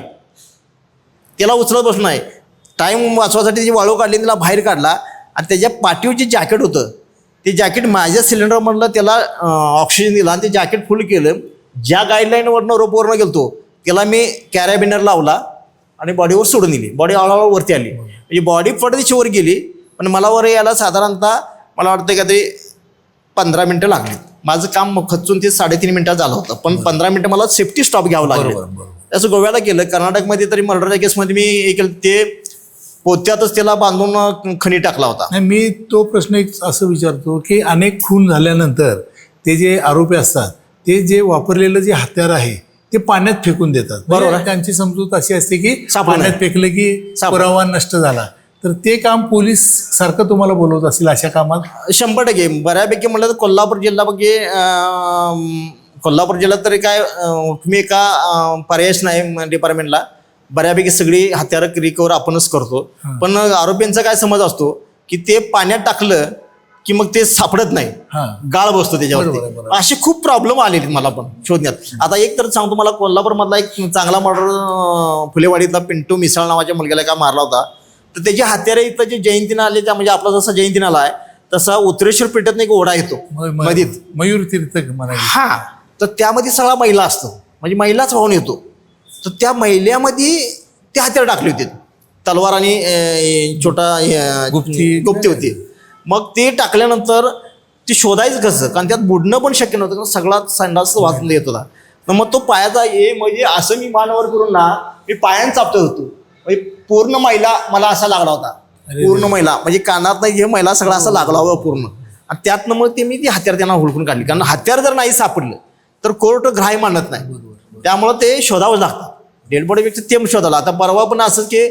[SPEAKER 2] त्याला उचलत बसलं नाही, टाईम वाचवासाठी ती वाळू काढली, त्याला बाहेर काढला आणि त्याच्या पाठीवर जे जॅकेट होतं ते जॅकेट माझ्या सिलेंडरमधलं त्याला ऑक्सिजन दिला आणि ते जॅकेट फुल केलं. ज्या गाईडलाईनवरनं रोपवरनं गेलतो त्याला मी कॅरेबिनर लावला आणि बॉडीवर सोडून दिली. बॉडी हळूहळू वरती आली. म्हणजे बॉडी पडदेशी वर गेली, पण मला वर यायला साधारणतः मला वाटतं का ते 15 मिनटं लागली. माझं काम खचून ते 3.5 मिनिटात झालं होतं, पण 15 मिनटं मला सेफ्टी स्टॉप घ्यावं लागलं. असं गोव्याला केलं. कर्नाटकमध्ये तरी मर्डरच्या केसमध्ये मी केलं, ते पोत्यातच त्याला बांधून खणी टाकला होता.
[SPEAKER 1] मी तो प्रश्न एक असं विचारतो की अनेक खून झाल्यानंतर ते जे आरोपी असतात ते जे वापरलेलं जे हत्यार आहे ते पाण्यात फेकून देतात.
[SPEAKER 2] बरोबर आहे.
[SPEAKER 1] त्यांची समजूत अशी असते की
[SPEAKER 2] सापडू नये.
[SPEAKER 1] पाण्यात फेकलं की
[SPEAKER 2] सापडू.
[SPEAKER 1] पुरावा नष्ट झाला. तर ते काम पोलीस सारखं तुम्हाला बोलवत असेल अशा कामात.
[SPEAKER 2] 100% बऱ्यापैकी म्हणलं तर कोल्हापूर जिल्ह्यात तरी काय हुकमी का पर्यायच नाही डिपार्टमेंटला. बऱ्यापैकी सगळी हत्यारं रिकवर आपणच करतो. पण आरोपींचा काय समज असतो की ते पाण्यात टाकलं की मग ते सापडत नाही,
[SPEAKER 1] हां
[SPEAKER 2] गाळ बसतो
[SPEAKER 1] बरोबर आहे,
[SPEAKER 2] त्याच्यावरती.
[SPEAKER 1] बरोबर.
[SPEAKER 2] असे खूप प्रॉब्लेम आलेले मला पण शोधण्यात. आता एक तर सांगतो, मला कोल्हापूरमधला एक चांगला मर्डर फुलेवाडीतला पिंटू मिसाळ नावाच्या मुलग्याला का मारला होता. तर त्याची हत्यारे इथं जे जयंतीनं आले त्या, म्हणजे आपला जसा जयंतीनं आला आहे तसा उत्तरेश्वर पेठेतनं एक ओढा येतो नदीत.
[SPEAKER 1] मयूर तीर्थ म्हणाले.
[SPEAKER 2] हा, तर त्यामध्ये सगळा महिला असतो, म्हणजे महिलाच वाहून येतो. तर त्या महिल्यामध्ये ते हत्यार टाकले होते, तलवार आणि छोटा गुप्ती होती. मग ते टाकल्यानंतर ते शोधायचं कसं, कारण त्यात बुडणं पण शक्य नव्हतं, कारण सगळा संडास वाचून येत होता. तर मग तो पायाचा म्हणजे असं मी मानवर करून ना मी पायानं चापत होतो. म्हणजे पूर्ण महिला मला असा लागला होता, पूर्ण महिला म्हणजे कानात नाही हे महिला सगळा असा लागला होता पूर्ण. आणि त्यातनं मग ते मी ती हत्यार त्यांना हुडकून काढली, कारण हत्यार जर नाही सापडलं तर कोर्ट ग्राह्य मानत नाही. त्यामुळं ते शोधावं लागतं. डेड बॉडीपेक्षा ते शोधावं. आता परवा पण असंच की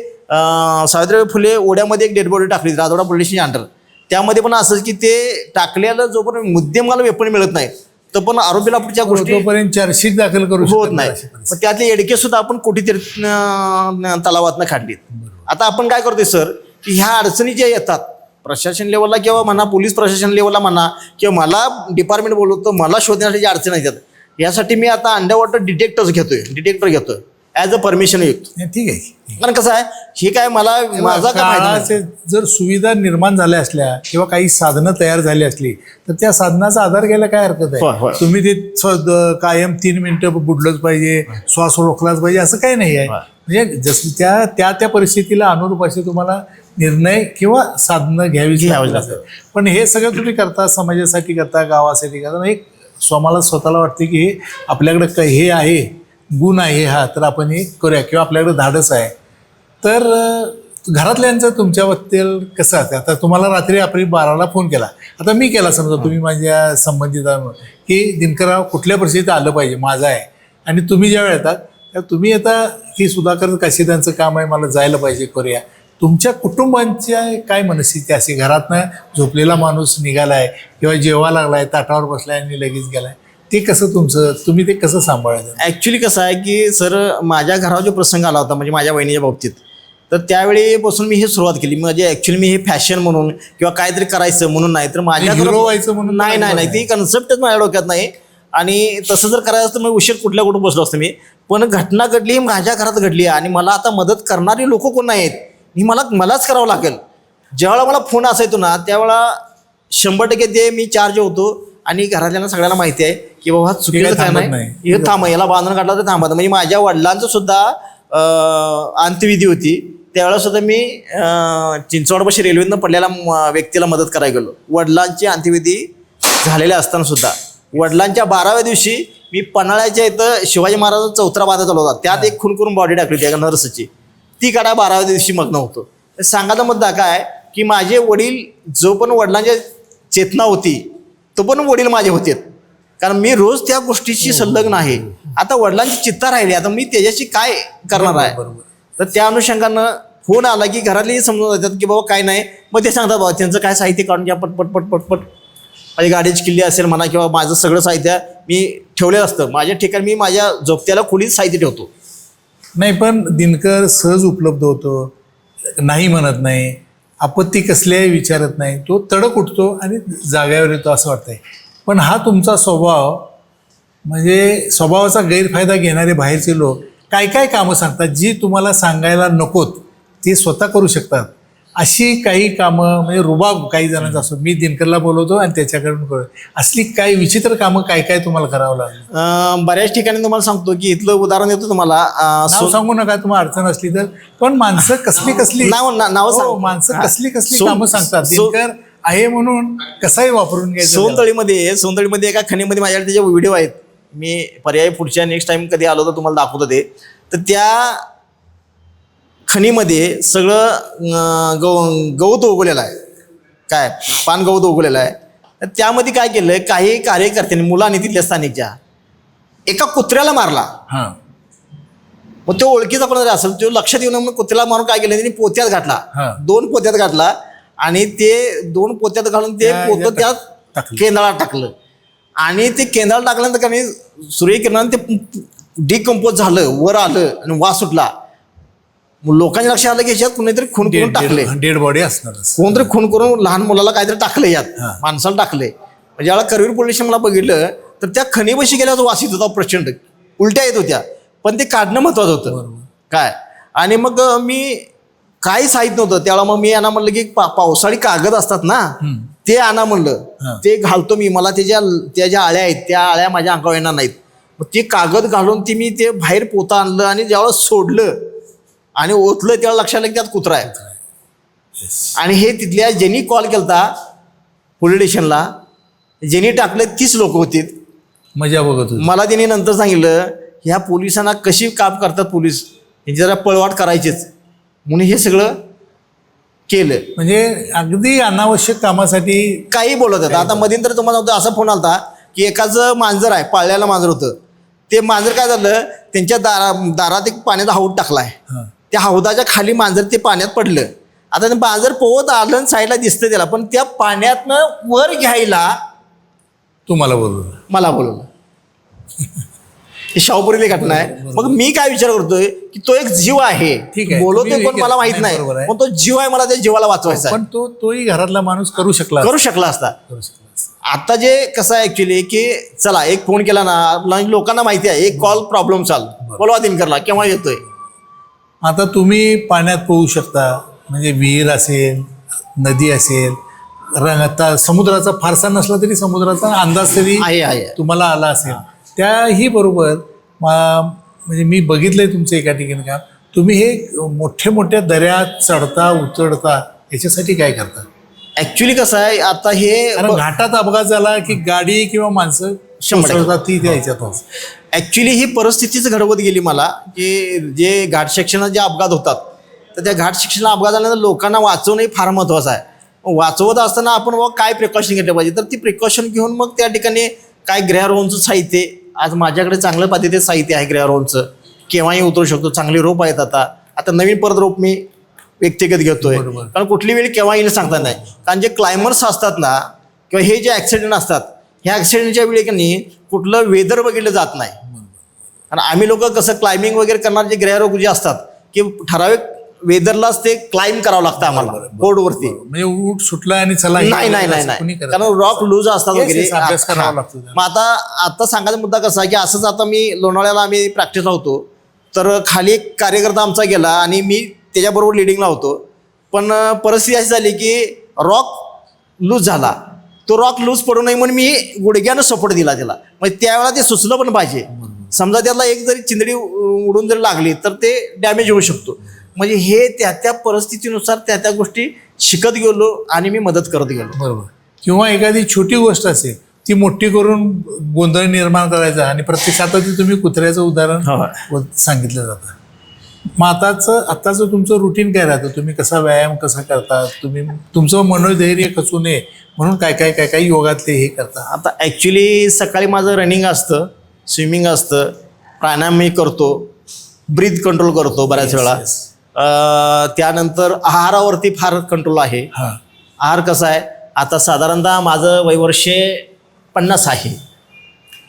[SPEAKER 2] सावित्रीबाई फुले ओढ्यामध्ये एक डेड बॉडी टाकली राजवाडा पोलीस स्टेशन अंडर. त्यामध्ये पण असंच की ते टाकलेलं जोपर्यंत मुद्देमाला वेपण मिळत नाही तर पण आरोपीला पुढच्या गोष्टी
[SPEAKER 1] तोपर्यंत चार्जशीट दाखल करू
[SPEAKER 2] होत
[SPEAKER 1] शकत
[SPEAKER 2] नाही. पण त्यातले एडके सुद्धा आपण कोटीतरी तलावातनं काढलीत. आता आपण काय करतोय सर, की ह्या अडचणी ज्या येतात प्रशासन लेवलला किंवा म्हणा पोलीस प्रशासन लेवलला म्हणा किंवा मला डिपार्टमेंट बोलवतो, मला शोधण्यासाठी ज्या अडचणी येतात यासाठी मी आता अंडरवॉटर डिटेक्टर घेतोय ॲज अ परमिशन युक्त.
[SPEAKER 1] ठीक आहे.
[SPEAKER 2] कारण कसं आहे, हे काय मला माझा काय फायदा नाही.
[SPEAKER 1] काळाचे जर सुविधा निर्माण झाल्या असल्या किंवा काही साधनं तयार झाली असली तर त्या साधनाचा आधार घ्यायला काय हरकत
[SPEAKER 2] होय,
[SPEAKER 1] आहे.
[SPEAKER 2] होय.
[SPEAKER 1] तुम्ही ते कायम 3 मिनिटं बुडलंच पाहिजे, श्वास रोखलाच पाहिजे असं काही नाही आहे. म्हणजे जसं त्या परिस्थितीला अनुरूप असे तुम्हाला निर्णय किंवा साधनं घ्यावी लागतात. पण हे सगळं तुम्ही करता, समाजासाठी करता, गावासाठी करता. एक स्वतःला वाटते की हे आपल्याकडे हे आहे, गुण आहे हा, तर आपण हे करूया किंवा आपल्याकडे धाडस आहे. तर घरातल्यांचं तुमच्याबद्दल कसं असतं. आता तुम्हाला रात्री आपण 12ला फोन केला, आता मी केला समजा, तुम्ही माझ्या संबंधित की दिनकरराव कुठल्या परिस्थितीत आलं पाहिजे माझं आहे, आणि तुम्ही ज्या वेळ येतात त्या तुम्ही आता की सुधाकर काशीदांचं काम आहे, मला जायला पाहिजे, करूया. तुमच्या कुटुंबांच्या काय मनस्थिती असे, घरातनं झोपलेला माणूस निघालाय किंवा जेवा लागलाय, ताटावर बसलाय आणि लगेच गेलाय, ते कसं तुम्ही ते कसं सांभाळायचं.
[SPEAKER 2] ॲक्च्युली कसं आहे की सर, माझ्या घरावर जो प्रसंग आला होता म्हणजे माझ्या बहिणीच्या बाबतीत, तर त्यावेळीपासून मी हे सुरुवात केली. म्हणजे ॲक्च्युली मी हे फॅशन म्हणून किंवा काहीतरी करायचं म्हणून नाही, तर माझ्या
[SPEAKER 1] हिरो व्हायचं म्हणून
[SPEAKER 2] नाही ती कन्सेप्टच माझ्या डोक्यात नाही. आणि तसं जर करायचं तर मग उशीर कुठं बसलो असतो मी. पण घटना घडली, माझ्या घरात घडली आणि मला आता मदत करणारी लोक कोण आहेत ही मलाच करावं लागेल. ज्यावेळेला मला फोन असायचो ना त्यावेळेला 100% ते मी चार्ज होतो. आणि घरातल्यांना सगळ्यांना माहिती आहे की बाबा चुकीचं काय नाही, हे थांब, याला बांधून काढला तर थांबा. म्हणजे माझ्या वडिलांचं सुद्धा अंत्यविधी होती, त्यावेळेला सुद्धा मी चिंचवडपाशी रेल्वेतनं पडलेल्या व्यक्तीला मदत करायला गेलो. वडिलांची अंत्यविधी झालेल्या असताना सुद्धा वडिलांच्या 12व्या दिवशी मी पन्हाळ्याच्या इथं शिवाजी महाराजांचा चौथरा बांधत आलो होता, त्यात एक खून करून बॉडी टाकली होती एका नर्सची, ती काढा 12व्या दिवशी मग्न होतो. सांगायचा मुद्दा काय की माझे वडील, जो पण वडिलांच्या चेतना होती तो पण वडील माझे होते, कारण मी रोज त्या गोष्टीशी संलग्न आहे. आता वडिलांची चित्ता राहिली, आता मी त्याच्याशी काय करणार आहे. तर त्या अनुषंगानं फोन आला की घरातलेही समजून जातात की बाबा काय नाही. मग ते सांगतात बाबा त्यांचं काय साहित्य काढून घ्या पटपट. माझी गाडीची किल्ली असेल म्हणा किंवा माझं सगळं साहित्य मी ठेवलेलं असतं माझ्या ठिकाणी. मी माझ्या झोपत्याला खोलीत साहित्य ठेवतो.
[SPEAKER 1] नाही, पण दिनकर सहज उपलब्ध होतो, नाही म्हणत नाही, आपत्ती कसल्याही विचारत नाही, तो तडक उठतो आणि जाग्यावर येतो असं वाटतंय. पण हा तुमचा स्वभाव, म्हणजे स्वभावाचा गैरफायदा घेणारे बाहेरचे लोक काय काय कामं सांगतात जी तुम्हाला सांगायला नकोत, ते स्वतः करू शकतात. अशी काही कामं, म्हणजे रुबाब काही जणांचा असतो, मी दिनकरला बोलवतो आणि त्याच्याकडून करू, असली काही विचित्र कामं काय काय तुम्हाला करावं लागलं.
[SPEAKER 2] बऱ्याच ठिकाणी तुम्हाला सांगतो की इथलं उदाहरण देतो तुम्हाला.
[SPEAKER 1] नाव सांगू नका तुम्हाला अडचण असली तर, पण माणसं कसली
[SPEAKER 2] नाव
[SPEAKER 1] माणसं कसली कामं सांगतात. दिनकर आहे म्हणून कसाही वापरून घ्यायचं.
[SPEAKER 2] सोनतळीमध्ये एका खणीमध्ये माझ्याकडे त्याचे व्हिडिओ आहेत, मी पर्याय पुढच्या नेक्स्ट टाइम कधी आलो तर तुम्हाला दाखवतो ते. तर त्या खणीमध्ये सगळं गवत उगवलेलं आहे, काय पान गवत उगवलेलं आहे. त्यामध्ये काय केलं, काही कार्यकर्त्यांनी मुलांनी तिथल्या स्थानिकच्या एका कुत्र्याला मारला.
[SPEAKER 1] हां
[SPEAKER 2] मग तो ओळखीचा कोण असेल, तो लक्षात येऊन मग कुत्र्याला मारून काय केलं, त्यांनी पोत्यात घातला.
[SPEAKER 1] हां
[SPEAKER 2] 2 पोत्यात घातला आणि ते 2 पोत्यात घालून ते पोतं त्यात
[SPEAKER 1] टाकलं.
[SPEAKER 2] केंद्राला टाकलं आणि ते केंद्राला टाकल्यानंतर का नाही सूर्यकिरणानं ते डिकम्पोज झालं, वर आलं आणि वास सुटला. मग लोकांच्या लक्षात आलं की याच्यात कुणीतरी खून करून टाकले,
[SPEAKER 1] डेड बॉडी असणारच.
[SPEAKER 2] कोणतरी खून करून लहान मुलाला काहीतरी टाकलं यात,
[SPEAKER 1] हां.
[SPEAKER 2] माणसाला टाकले. म्हणजे ज्यावेळेला करवीर पोलीस स्टेशनला बघितलं तर त्या खणीबशी गेल्याचा वास येत होता प्रचंड, उलट्या येत होत्या, पण ते काढणं महत्वाचं होतं काय. आणि मग मी काही साहित्य नव्हतं त्यावेळेला, मग मी यांना म्हणलं की पावसाळी कागद असतात ना ते आणा म्हणलं,
[SPEAKER 1] हां.
[SPEAKER 2] ते घालतो मी, मला त्या ज्या आळ्या आहेत त्या आळ्या माझ्या अंगावर येणार नाहीत. मग ते कागद घालून ती मी ते बाहेर पोतं आणलं आणि ज्यावेळेला सोडलं आणि ओतलं त्यावेळेला लक्षात आलं की त्यात कुत्रा आहे. आणि हे तिथल्या ज्यांनी कॉल केलता पोलीस स्टेशनला, ज्यांनी टाकले 30 लोक होती.
[SPEAKER 1] मजा बघत होती.
[SPEAKER 2] मला त्यांनी नंतर सांगितलं ह्या पोलिसांना कशी काम करतात पोलीस, यांची जरा पळवाट करायचीच म्हणून हे सगळं केलं.
[SPEAKER 1] म्हणजे अगदी अनावश्यक कामासाठी
[SPEAKER 2] काही बोलत होतं. आता मध्यंतरी तुम्हाला असा फोन आलता की एकाचं मांजर आहे, पाळल्याला मांजर होतं, ते मांजर काय झालं, त्यांच्या दारात एक पाण्याचा हौद टाकलाय,
[SPEAKER 1] हां
[SPEAKER 2] त्या हौदाच्या खाली मांजर ते पाण्यात पडलं. आता ते मांजर पोहत आलं साईडला दिसतं त्याला, पण त्या पाण्यातनं वर घ्यायला
[SPEAKER 1] तुम्हाला बोलवलं.
[SPEAKER 2] मला बोलवलं. ही शाहूपुरीतली घटना आहे. मग मी काय विचार करतोय की तो एक जीव आहे,
[SPEAKER 1] ठीक आहे.
[SPEAKER 2] बोलवतोय
[SPEAKER 1] तुम्ही
[SPEAKER 2] पण मला माहित
[SPEAKER 1] नाही, बरोबर
[SPEAKER 2] नाही,
[SPEAKER 1] आहे.
[SPEAKER 2] पण तो जीव आहे, मला त्या जीवाला वाचवायचा आहे.
[SPEAKER 1] पण तोही घरातला माणूस करू शकला
[SPEAKER 2] करू शकला असता.
[SPEAKER 1] करू शकला असता.
[SPEAKER 2] आता जे कसं आहे ऍक्च्युली की चला एक फोन केला ना, लोकांना माहिती आहे एक कॉल प्रॉब्लेम चाल, बोलवा दिनकरला केव्हा येतोय.
[SPEAKER 1] आता तुम्ही पाण्यात पोहू शकता, म्हणजे विहीर असेल, नदी असेल, आता समुद्राचा फारसा नसला तरी समुद्राचा अंदाज तरी
[SPEAKER 2] आहे
[SPEAKER 1] तुम्हाला आला असेल. त्याही बरोबर म्हणजे मी बघितलंय तुमचं एका ठिकाणी काम, तुम्ही हे मोठ्या दऱ्यात चढता उतरता याच्यासाठी काय करता?
[SPEAKER 2] ऍक्च्युली कसं आहे आता हे
[SPEAKER 1] कारण घाटात अपघात झाला की गाडी किंवा माणसं
[SPEAKER 2] 100%
[SPEAKER 1] कोसळतात ती त्या ह्याच्यातच.
[SPEAKER 2] ऍक्च्युली ही परिस्थितीच घडवत गेली मला की जे घाट सेक्शनात जे अपघात होतात तर त्या घाट सेक्शनला अपघात झाल्यानंतर लोकांना वाचवणंही फार महत्त्वाचं आहे. वाचवत असताना आपण मग काय प्रिकॉशन घेतलं पाहिजे, तर ती प्रिकॉशन घेऊन मग त्या ठिकाणी काय गिर्यारोहणचं साहित्य, आज माझ्याकडे चांगल्या पद्धतीचे साहित्य आहे गिर्यारोहणचं, केव्हाही उतरू शकतो, चांगली रोप आहेत. आता नवीन परत रोप मी व्यक्तिगत घेतोय,
[SPEAKER 1] बरोबर.
[SPEAKER 2] कारण कुठली वेळी केव्हा येईल सांगता नाही. कारण जे क्लायमर्स असतात ना किंवा हे जे ॲक्सिडेंट असतात, ह्या ॲक्सिडेंटच्या वेळी की नाही कुठलं वेदर बघितलं जात नाही. कारण आम्ही लोक कसं क्लाइम्बिंग वगैरे करणार जे गिर्यारोहक जे असतात की ठराविक वेदरलाच ते क्लाइम्ब करावं लागतं आम्हाला बोर्डवरती.
[SPEAKER 1] म्हणजे ऊट सुटला आणि चला
[SPEAKER 2] नाही कारण रॉक लूज असतात वगैरे.
[SPEAKER 1] अभ्यास करावा लागतो.
[SPEAKER 2] मग आता सांगायचा मुद्दा कसा आहे की असंच आता मी लोणावळ्याला आम्ही प्रॅक्टिसला होतो, तर खाली एक कार्यकर्ता आमचा गेला आणि मी त्याच्याबरोबर लिडिंगला होतो. पण परिस्थिती अशी झाली की रॉक लूज झाला, तो रॉक लूज पडू नये म्हणून मी गुडघ्यानं सपोर्ट दिला त्याला. म्हणजे त्यावेळेला ते सुचलं पण पाहिजे, समजा त्याला एक जरी चिंदडी उडून जरी लागली तर ते डॅमेज होऊ शकतो. म्हणजे हे त्या परिस्थितीनुसार त्या गोष्टी शिकत गेलो आणि मी मदत करत गेलो.
[SPEAKER 1] बरोबर. किंवा एखादी छोटी गोष्ट असेल ती मोठी करून गोंधळ निर्माण करायचा, आणि प्रत्यक्षात तुम्ही कुत्र्याचं उदाहरण सांगितलं जातं. मग आताचं तुमचं रुटीन काय राहतं? तुम्ही कसा व्यायाम कसा करता? तुम्ही तुमचं मनोधैर्य खचू नये म्हणून काय योगातले हे करता?
[SPEAKER 2] आता ॲक्च्युली सकाळी माझं रनिंग असतं, स्विमिंग असतं, प्राणायाम मी करतो, ब्रीथ कंट्रोल करतो बऱ्याच वेळा. त्यानंतर आहारावरती फार कंट्रोल आहे. आहार कसा आहे, आता साधारणतः माझं वयवर्ष 50 आहे.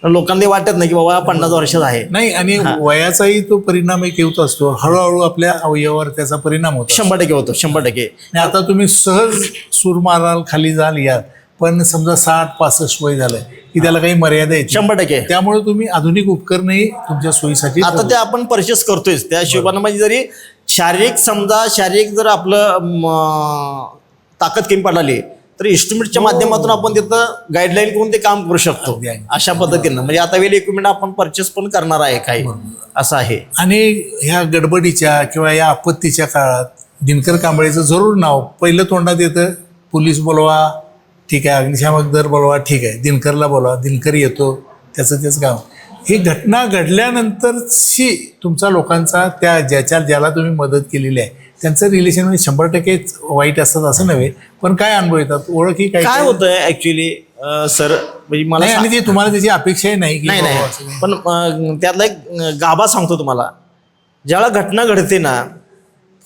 [SPEAKER 2] लोकांना वाटत नाही की बाबा 50 वर्षाचा आहे.
[SPEAKER 1] नाही, आणि वयाचाही तो परिणाम एक येत असतो, हळूहळू आपल्या अवयवावर त्याचा परिणाम होतो.
[SPEAKER 2] 100% होतो, 100%.
[SPEAKER 1] आता तुम्ही सहज सूर माराल, खाली जाल यार, पण समजा 60-65 वय झालंय की त्याला काही मर्यादा येते.
[SPEAKER 2] 100%.
[SPEAKER 1] त्यामुळे तुम्ही आधुनिक उपकरणही तुमच्या सोयीसाठी
[SPEAKER 2] आता ते आपण परचेस करतोय. त्या हिशोबानं म्हणजे जरी शारीरिक जर आपलं ताकद कमी पडली तर इन्स्ट्रुमेंटच्या माध्यमातून आपण तिथं गाईडलाईन करून ते काम करू शकतो. अशा पद्धतीनं म्हणजे आता वेल इक्विपमेंट आपण परचेस पण करणार आहे काही, असं आहे.
[SPEAKER 1] आणि ह्या गडबडीच्या किंवा या आपत्तीच्या काळात दिनकर कांबळेचं जरूर नाव पहिलं तोंडात येतं. पोलीस बोलवा, ठीक आहे, अग्निशामक दल बोलवा, ठीक आहे, दिनकरला बोलवा, दिनकर येतो, त्याचं काम. ही घटना घडल्यानंतरची तुमचा लोकांचा ज्याला तुम्ही मदत केलेली आहे त्यांचं रिलेशन म्हणजे 100% वाईट असतात असं नव्हे, पण काय अनुभव येतात? ओळखी काय
[SPEAKER 2] होतं ॲक्च्युली सर म्हणजे मला
[SPEAKER 1] नाही, आणि ते तुम्हाला त्याची अपेक्षाही नाही की
[SPEAKER 2] नाही
[SPEAKER 1] बाबा
[SPEAKER 2] नाही
[SPEAKER 1] असं काही.
[SPEAKER 2] पण त्यातला एक गाभा सांगतो तुम्हाला. ज्यावेळेला घटना घडते ना,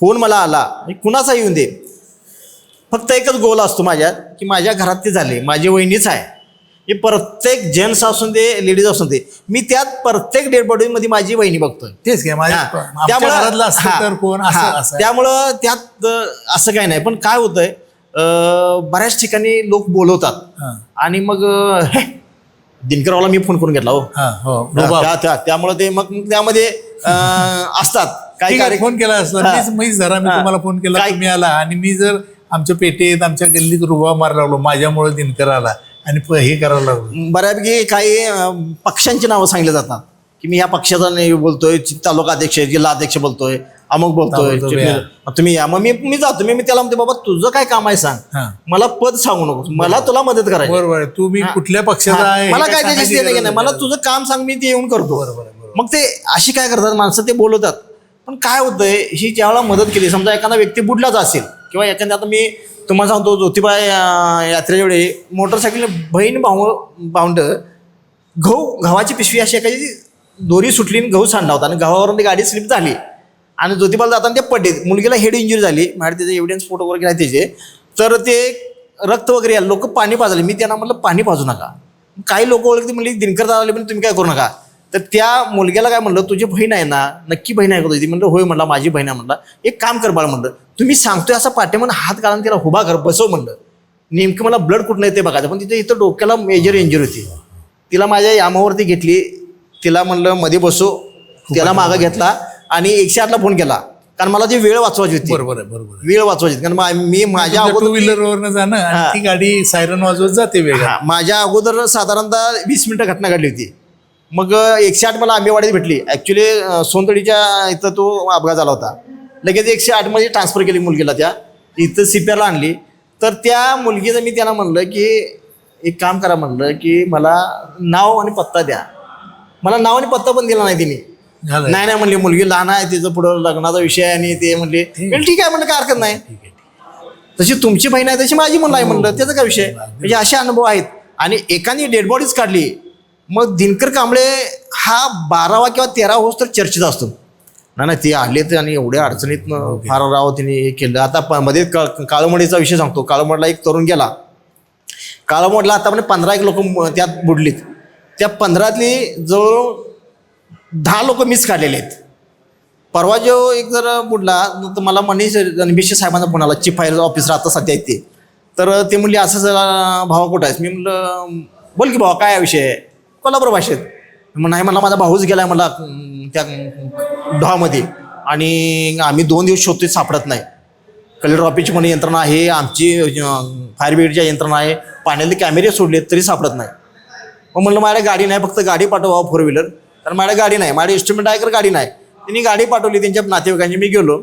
[SPEAKER 2] फोन मला आला कुणाचा येऊन दे, फक्त एकच गोल असतो माझ्यात की माझ्या घरात ते झाले, माझी वहिनीच आहे. हे प्रत्येक जेंट्स असून दे लेडीज असून दे, मी त्यात प्रत्येक डेड बॉडीमध्ये माझी वहिनी बघतोय.
[SPEAKER 1] तेच काय माझ्या आमच्या घरातलं असतं तर कोण असं
[SPEAKER 2] त्यामुळं त्यात असं काही नाही. पण काय होतंय, बऱ्याच ठिकाणी लोक बोलवतात
[SPEAKER 1] हां.
[SPEAKER 2] आणि मग हे दिनकरवाला मी फोन करून घेतला हो.
[SPEAKER 1] हां, हो रुबाब.
[SPEAKER 2] त्यामुळे ते मग त्यामध्ये असतात काही
[SPEAKER 1] ठीक आहे,
[SPEAKER 2] कार्य.
[SPEAKER 1] फोन केला असला
[SPEAKER 2] हां.
[SPEAKER 1] मीच जरा मी
[SPEAKER 2] हां.
[SPEAKER 1] तुम्हाला फोन केला,
[SPEAKER 2] काय-
[SPEAKER 1] तुम्ही आला आणि मी जर आमच्या पेटेत आमच्या गल्लीत रुबाब मारायला लागलो, माझ्यामुळे दिनकर आला आणि हे करायला लागलो.
[SPEAKER 2] बऱ्यापैकी काही पक्षांची नावं सांगितली जातात की मी ह्या पक्षाचा नाही बोलतोय, तालुका अध्यक्ष जिल्हा अध्यक्ष बोलतोय, अमुक बोलतोय, तुम्ही या. मग मी जातो, मी त्याला म्हणते बाबा तुझं काय काम आहे सांग,
[SPEAKER 1] हां.
[SPEAKER 2] मला पद सांगू नको, मला तुला मदत करायची.
[SPEAKER 1] बरोबर आहे, तुम्ही कुठल्या पक्षाचा आहे हे
[SPEAKER 2] मला काय
[SPEAKER 1] सांगायची
[SPEAKER 2] त्याच्याशी देणं
[SPEAKER 1] गरज
[SPEAKER 2] नाही, मला तुझं काम सांग, मी ते येऊन करतो.
[SPEAKER 1] बरोबर आहे, बरोबर.
[SPEAKER 2] मग ते अशी काय करतात माणसं, ते बोलवतात. पण काय होतंय, ही ज्यावेळेला मदत केली, समजा एखादा व्यक्ती बुडलाच असेल किंवा एखाद्या, आता मी तुम्हाला सांगतो ज्योतिबा यात्रेच्या वेळी मोटरसायकल बहीण भावंड गव्हाची पिशवी अशी एखादी दोरी सुटली आणि गहू सांडला होता आणि गव्हावरून ती गाडी स्लिप झाली आणि ज्योतिबाला जाताना ते पडले. मुलगीला हेड इंजुरी झाली, माझ्या त्याचे एव्हिडन्स फोटो वगैरे घ्या त्याचे. तर ते रक्त वगैरे आलं, लोक पाणी पाजले. मी त्यांना म्हटलं पाणी पाजू नका. काही लोक ओळखते म्हणले दिनकर दादा आले पण तुम्ही काय करू नका. तर त्या मुलग्याला काय म्हणलं, तुझी बहीण आहे ना, नक्की बहीण आहे का तुझी? म्हणलं होय. म्हणला माझी बहीण आहे. म्हणला एक काम कर बाळ, म्हणलं तुम्ही सांगतोय असं पाठ्यामध्ये हात घालून तिला उभा कर, बसव म्हणलं. नेमकं मला ब्लड कुठं येते बघायचं, पण तिथे इथं डोक्याला मेजर इंजुरी होती. तिला माझ्या यामावरती घेतली, तिला म्हणलं मध्ये बसो, त्याला मागं घेतला आणि 108ला फोन केला, कारण मला ती वेळ वाचवायची होती.
[SPEAKER 1] बरोबर आहे, बरोबर आहे.
[SPEAKER 2] वेळ वाचवायची होती, कारण मी माझ्या
[SPEAKER 1] टू
[SPEAKER 2] अगोदर
[SPEAKER 1] व्हीलरवरनं जाणं आणि ती गाडी सायरन वाजवत जाते वेगळा.
[SPEAKER 2] माझ्या अगोदर साधारणतः 20 मिनिटं घटना घडली होती. मग 108 मला आंबेवाडीत भेटली. ॲक्च्युली सोनतडीच्या इथं तो अपघात झाला होता. लगेच 108मध्ये ट्रान्सफर केली मुलगीला, त्या इथं CPRला आणली. तर त्या मुलगीचं मी त्यांना म्हणलं की एक काम करा, म्हणलं की मला नाव आणि पत्ता द्या. मला नाव आणि पत्ता पण दिला नाही तिने.
[SPEAKER 1] झालं.
[SPEAKER 2] नाही म्हणली, मुलगी लहान आहे, तिचं पुढं लग्नाचा विषय आहे आणि ते म्हणले ठीक आहे म्हणलं, काय हरकत नाही. तशी तुमची बहीण आहे तशी माझी म्हणलं आहे, म्हणलं त्याचा काय विषय. म्हणजे असे अनुभव आहेत. आणि एकाने डेड बॉडीज काढली, मग दिनकर कांबळे हा 12वा किंवा 13वा होस तर चर्चेत असतो. नाही ते आले तर आणि एवढ्या अडचणीत फार राव तिने हे केलं. आता मध्ये काळमडीचा विषय सांगतो. काळमडला एक तरुण गेला. काळमडला आता म्हणजे 15 एक लोक त्यात बुडलीत. त्या 15तली जवळ 10 लोक मिस काढलेले आहेत. परवा जो एक जर बुडला तर मला मनीष रणबिशे साहेबांचा फोन आला, चीफ फायर ऑफिसर आता सध्या आहेत ते. तर ते म्हणले असं जरा भावा कुठं आहेस? मी म्हणलं बोल की भावा काय विषय आहे? कोल्हापूर भाषेत. मग नाही म्हणला माझा भाऊच गेला आहे मला त्या डॉमध्ये आणि आम्ही 2 दिवस शोधतोय, सापडत नाही. कलेक्टर ऑफिसची पण यंत्रणा आहे, आमची फायर ब्रिगेडच्या यंत्रणा आहे, पाण्यातले कॅमेरे सोडलेत तरी सापडत नाही. मग म्हणलं माझ्या गाडी नाही, फक्त गाडी पाठवा 4 व्हीलर. कारण माझ्या गाडी नाही, माझे इन्स्ट्रुमेंट आहे तर गाडी नाही. त्यांनी गाडी पाठवली त्यांच्या नातेवाईकांची. मी गेलो,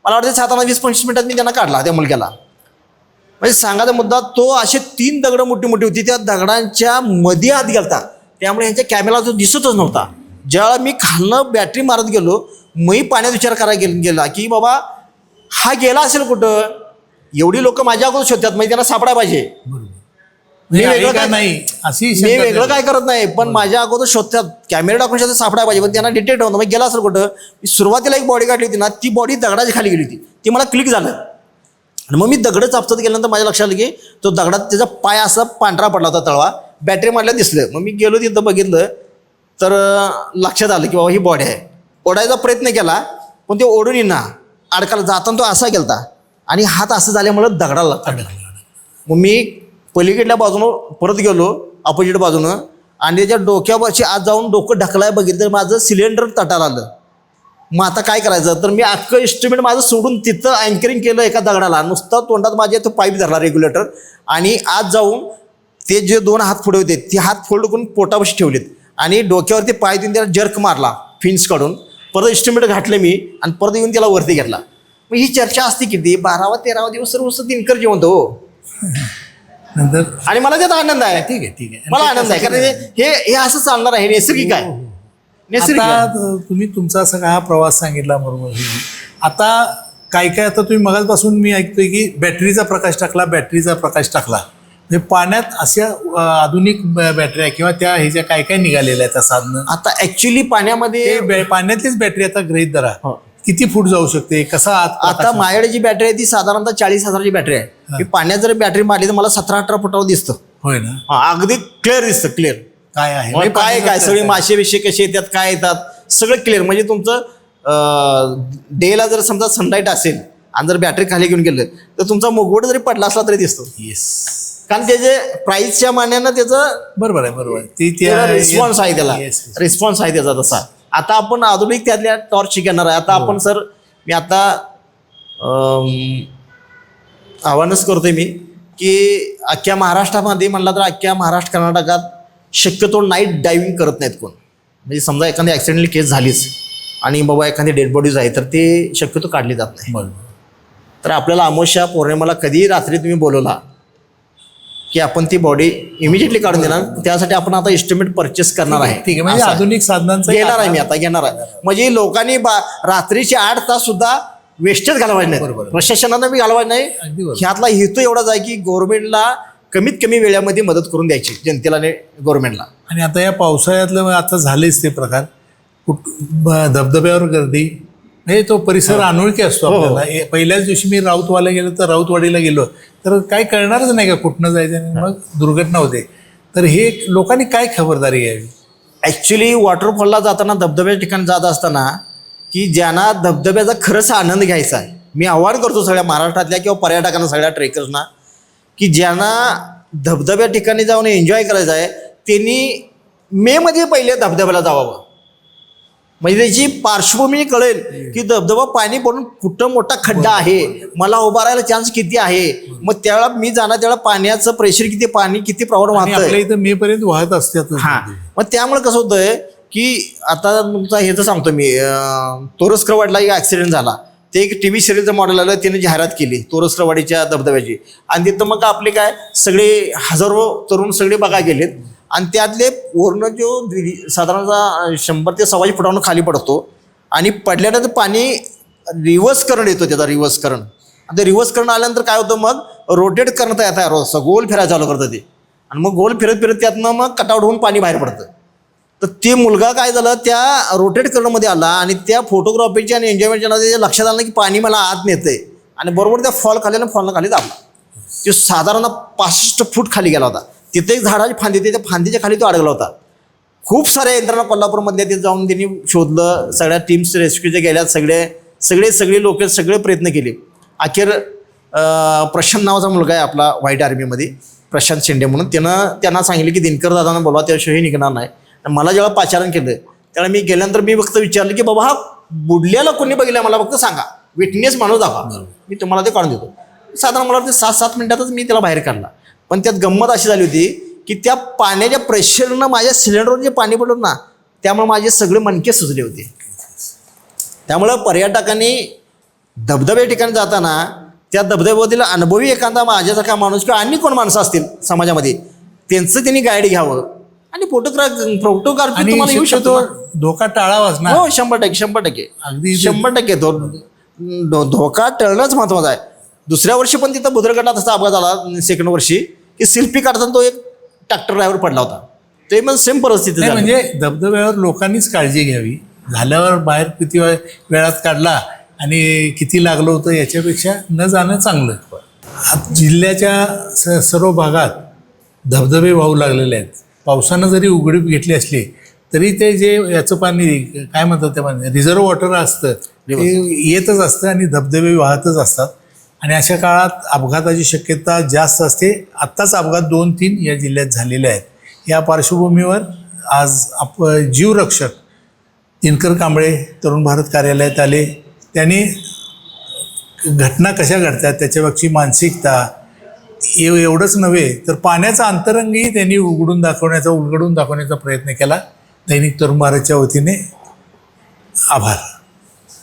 [SPEAKER 2] मला वाटतं 20-25 मिनिटात मी त्यांना काढला त्या मुलग्याला. म्हणजे सांगायचा मुद्दा तो, असे 3 दगडं मोठी मोठी होती, त्या दगडांच्या मध्ये आत गेलता, त्यामुळे ह्यांच्या कॅमेरा जो दिसतच नव्हता. ज्यावेळेला मी खालनं बॅटरी मारत गेलो, मी पाण्यात विचार करायला गेला की बाबा हा गेला असेल कुठं. एवढी लोक माझ्या अगोदर शोधतात, म्हणजे त्यांना सापडायला पाहिजे. मी वेगळं काय
[SPEAKER 1] नाही अशी
[SPEAKER 2] मी वेगळं काय करत नाही, पण माझ्या अगोदर शोधतात, कॅमेरा टाकून शोधतात, सापडायला पाहिजे, पण त्यांना डिटेक्ट होतं. मग गेला असेल कुठं. सुरुवातीला एक बॉडी काढली होती ना, ती बॉडी दगडाच्या खाली गेली होती, ती मला क्लिक झालं. आणि मग मी दगड चापचत गेल्यानंतर माझ्या लक्षात आलं की तो दगडात त्याचा पाय असा पांढरा पडला होता, तळवा बॅटरी मारल्या दिसलं. मग मी गेलो तिथं बघितलं तर लक्षात आलं की बाबा ही बॉडी आहे. ओढायचा प्रयत्न केला पण ते ओढून येईना, अडकाला जाताना तो असा गेलता आणि हात असं झाल्यामुळं दगडाला लागला. मग मी पलीकडल्या बाजूनं परत गेलो, अपोजिट बाजूनं, आणि त्याच्या डोक्यावरची आत जाऊन डोकं ढकलाय बघितलं तर माझं सिलेंडर तटाला आलं. मग आता काय करायचं, तर मी अख्खं इन्स्ट्रुमेंट माझं सोडून तिथं अँकरिंग केलं एका दगडाला. नुसता तोंडात माझ्या तो पाईप धरला रेग्युलेटर, आणि आत जाऊन ते जे 2 हात पुढे होते ते हात फोल्ड करून पोटापाशी ठेवलेत आणि डोक्यावरती पाय देऊन त्याला जर्क मारला फिन्स काढून. परत इन्स्ट्रुमेंट घातले मी आणि परत येऊन त्याला वरती घेतला. मग ही चर्चा असते किती 12वा 13वा दिवस तर उसं दिनकर जिवंत हो.
[SPEAKER 1] नंतर
[SPEAKER 2] आणि मला त्याचा आनंद आहे.
[SPEAKER 1] ठीक आहे, ठीक आहे.
[SPEAKER 2] मला आनंद आहे, कारण हे असं चालणार आहे, नैसर्गिक आहे. नैसर्गिक आहे.
[SPEAKER 1] आता तुम्ही तुमचा सगळा हा प्रवास सांगितला बरोबर. आता काय आता तुम्ही मगाचपासून मी ऐकतोय की बॅटरीचा प्रकाश टाकला. म्हणजे पाण्यात अशा आधुनिक बॅटऱ्या किंवा त्या ह्याच्या काय काय निघालेल्या आहेत त्या साधनं.
[SPEAKER 2] आता ऍक्च्युली पाण्यामध्ये
[SPEAKER 1] पाण्यातलीच बॅटरी आता गृहीत धरा,
[SPEAKER 2] हो.
[SPEAKER 1] किती फूट जाऊ शकते, कसा
[SPEAKER 2] आता माझ्याकडे जी बॅटरी आहे ती साधारणतः 40,000ची बॅटरी आहे. मी पाण्यात जर बॅटरी मारली तर मला 17-18 फुटावर दिसतं.
[SPEAKER 1] होय ना.
[SPEAKER 2] अगदी क्लिअर दिसतं, क्लिअर
[SPEAKER 1] काय आहे
[SPEAKER 2] म्हणजे काय काय सगळे मासे विषय कसे येतात, काय येतात सगळं क्लिअर. म्हणजे तुमचं डेला जर समजा सनलाईट असेल आणि जर बॅटरी खाली घेऊन गेलं तर तुमचा मुगवट जरी पडला असला तरी दिसतो.
[SPEAKER 1] येस,
[SPEAKER 2] कारण त्याचे प्राईसच्या मानानं त्याचं
[SPEAKER 1] बरोबर आहे, बरोबर आहे.
[SPEAKER 2] रिस्पॉन्स आहे, त्याला
[SPEAKER 1] Yes, yes.
[SPEAKER 2] रिस्पॉन्स आहे त्याचा तसा. आता आपण आधुनिक त्यातल्या टॉर्च घेणार आहे. आता आपण सर मी आता आव्हानच करतोय मी की अख्ख्या महाराष्ट्रामध्ये म्हणला तर अख्ख्या महाराष्ट्र कर्नाटकात शक्यतो नाईट डायव्हिंग करत नाहीत कोण. म्हणजे समजा एखादी ॲक्सिडेंटली केस झालीच आणि बाबा एखादी डेड बॉडीज आहे तर ते शक्यतो काढली जात नाही.
[SPEAKER 1] बरोबर.
[SPEAKER 2] तर आपल्याला अमावस्या पौर्णिमेला कधीही रात्री तुम्ही बोलवला की आपण ती बॉडी इमिजिएटली काढून देणार. त्यासाठी आपण आता इन्स्ट्रुमेंट परचेस करणार आहे.
[SPEAKER 1] ठीक आहे, म्हणजे
[SPEAKER 2] असं आहे.
[SPEAKER 1] आधुनिक साधनांचा
[SPEAKER 2] घेणार आहे मी आता, घेणार आहे. म्हणजे लोकांनी रात्रीचे 8 तास सुद्धा वेस्टेज घालवायचे नाही,
[SPEAKER 1] बरोबर.
[SPEAKER 2] प्रशासनानं बी घालवायचं नाही.
[SPEAKER 1] अगदी बरोबर.
[SPEAKER 2] ह्यातला हेतू एवढाच आहे की गव्हर्नमेंटला कमीत कमी वेळामध्ये मदत करून द्यायची जनतेला आणि गव्हर्नमेंटला.
[SPEAKER 1] आणि आता या पावसाळ्यातलं आता झालेच ते प्रकार, धबधब्यावर गर्दी, म्हणजे तो परिसर अनोळखी असतो आपल्याला. पहिल्याच दिवशी मी राऊतवाला गेलो तर राऊतवाडीला गेलो तर काही कळणारच नाही का कुठनं जायचं, आणि मग दुर्घटना होते. तर हे लोकांनी काय खबरदारी घ्यावी.
[SPEAKER 2] ॲक्च्युली वॉटरफॉलला जाताना धबधब्याच्या ठिकाणी जात असताना की ज्यांना धबधब्याचा खरंच आनंद घ्यायचा आहे, मी आव्हान करतो सगळ्या महाराष्ट्रातल्या किंवा पर्यटकांना, सगळ्या ट्रेकर्सना की ज्यांना धबधब्या ठिकाणी जाऊन एन्जॉय करायचं आहे त्यांनी मेमध्ये पहिले धबधब्याला जावावं. म्हणजे त्याची पार्श्वभूमी कळेल की धबधबा पाणी पडून कुठं मोठा खड्डा आहे, मला उभा राहायला चान्स किती आहे. मग त्यावेळेला मी जाणार त्यावेळेला पाण्याचं प्रेशर किती, पाणी किती प्रमाणात वाहतंय.
[SPEAKER 1] आपल्या इथं मे पर्यंत वाहत असतात.
[SPEAKER 2] हां, मग त्यामुळे कसं होतंय की आता तुमचा हे तर सांगतो मी, तोरसक्रवाडला एक ॲक्सिडेंट झाला. ते एक TV सिरियलचं मॉडेल आलं, त्याने जाहिरात केली तोरसक्रवाडीच्या धबधब्याची. आणि तिथं मग आपले काय सगळे हजारो तरुण सगळे बघा गेलेत. आणि त्यातले वरनं जो साधारणतः 100 ते 125 फुटावरून खाली पडतो आणि पडल्यानंतर पाणी रिव्हर्स करंट येतो, त्याचा रिव्हर्स करंट. आणि ते रिव्हर्स करंट आल्यानंतर काय होतं, मग रोटेट करणं तयार होतं, गोल फिरायला चालू करतं ते. आणि मग गोल फिरत फिरत त्यातनं मग कटआउट होऊन पाणी बाहेर पडतं. तर ते मुलगा काय झालं, त्या रोटेट करणमध्ये आला आणि त्या फोटोग्राफीच्या आणि एन्जॉयमेंटच्या त्याच्या लक्षात आलं की पाणी मला आत नेतंय. आणि बरोबर त्या फॉल खाली फॉलनं खाली दाबला. तो साधारणतः 65 फूट खाली गेला होता. तिथे एक झाडाची फांदी होती, त्या फांदीच्या खाली तो अडकला होता. खूप साऱ्या यंत्रणा कोल्हापूरमधल्या तिथे जाऊन त्यांनी शोधलं, सगळ्या टीम्स रेस्क्यूच्या गेल्यात, सगळे लोक सगळे प्रयत्न केले. अखेर प्रशांत नावाचा मुलगा आहे आपला व्हाईट आर्मीमध्ये, प्रशांत शेंडे म्हणून, त्यांना सांगितलं की दिनकर दादांना बोलवा, त्याशिवाय निघणार नाही. मला जेव्हा पाचारण केलं त्यावेळेला मी गेल्यानंतर मी फक्त विचारलं की बाबा हा बुडल्याला कोणी बघितलं मला फक्त सांगा, विटनेस माणूस दाखवा, मी तुम्हाला ते काढून देतो. साधारण मला वाटतं 7-7 मिनिटातच मी त्याला बाहेर काढला. पण त्यात गंमत अशी झाली होती की त्या पाण्याच्या प्रेशरनं माझ्या सिलेंडरवर जे पाणी पडलं ना, त्यामुळे माझे सगळे मणके सुजले होते. त्यामुळं पर्यटकांनी धबधब्या ठिकाणी जाताना त्या धबधब्यातील अनुभवी एखादा माझ्यासारखा माणूस किंवा अन्य कोण माणसं असतील समाजामध्ये त्यांचं त्यांनी गाईड घ्यावं. आणि फोटोग्राफी तुम्हाला येऊ शकतो,
[SPEAKER 1] धोका टाळावाच ना.
[SPEAKER 2] हो, 100%
[SPEAKER 1] अगदी
[SPEAKER 2] 100% धोका टळणंच महत्वाचं आहे. दुसऱ्या वर्षी पण तिथं बुद्रगडला तसा अपघात झाला, सेकंड वर्षी की सेल्फी काढताना तो एक ट्रॅक्टर ड्रायव्हर पडला होता. ते पण सेम परिस्थिती झाली.
[SPEAKER 1] म्हणजे धबधब्यावर लोकांनीच काळजी घ्यावी. झाल्यावर बाहेर किती वेळात काढला आणि किती लागलं होतं याच्यापेक्षा न जाणं चांगलं. जिल्ह्याच्या सर्व भागात धबधबे वाहू लागलेले आहेत. पावसानं जरी उघडीप घेतली असली तरी ते जे याचं पाणी काय म्हणतात ते पाणी रिझर्व्ह वॉटर असतं ते येतच असतं आणि धबधबे वाहतच असतात. आणि अशा काळात अपघाताची शक्यता जास्त असते. आत्ताच अपघात 2-3 या जिल्ह्यात झालेले आहेत. या पार्श्वभूमीवर आज जीवरक्षक दिनकर कांबळे तरुण भारत कार्यालयात आले. त्यांनी घटना कशा घडतात त्याच्यामागची मानसिकता एवढंच नव्हे तर पाण्याचा अंतरंगही त्यांनी उलगडून दाखवण्याचा प्रयत्न केला. दैनिक तरुण भारतच्या वतीने आभार.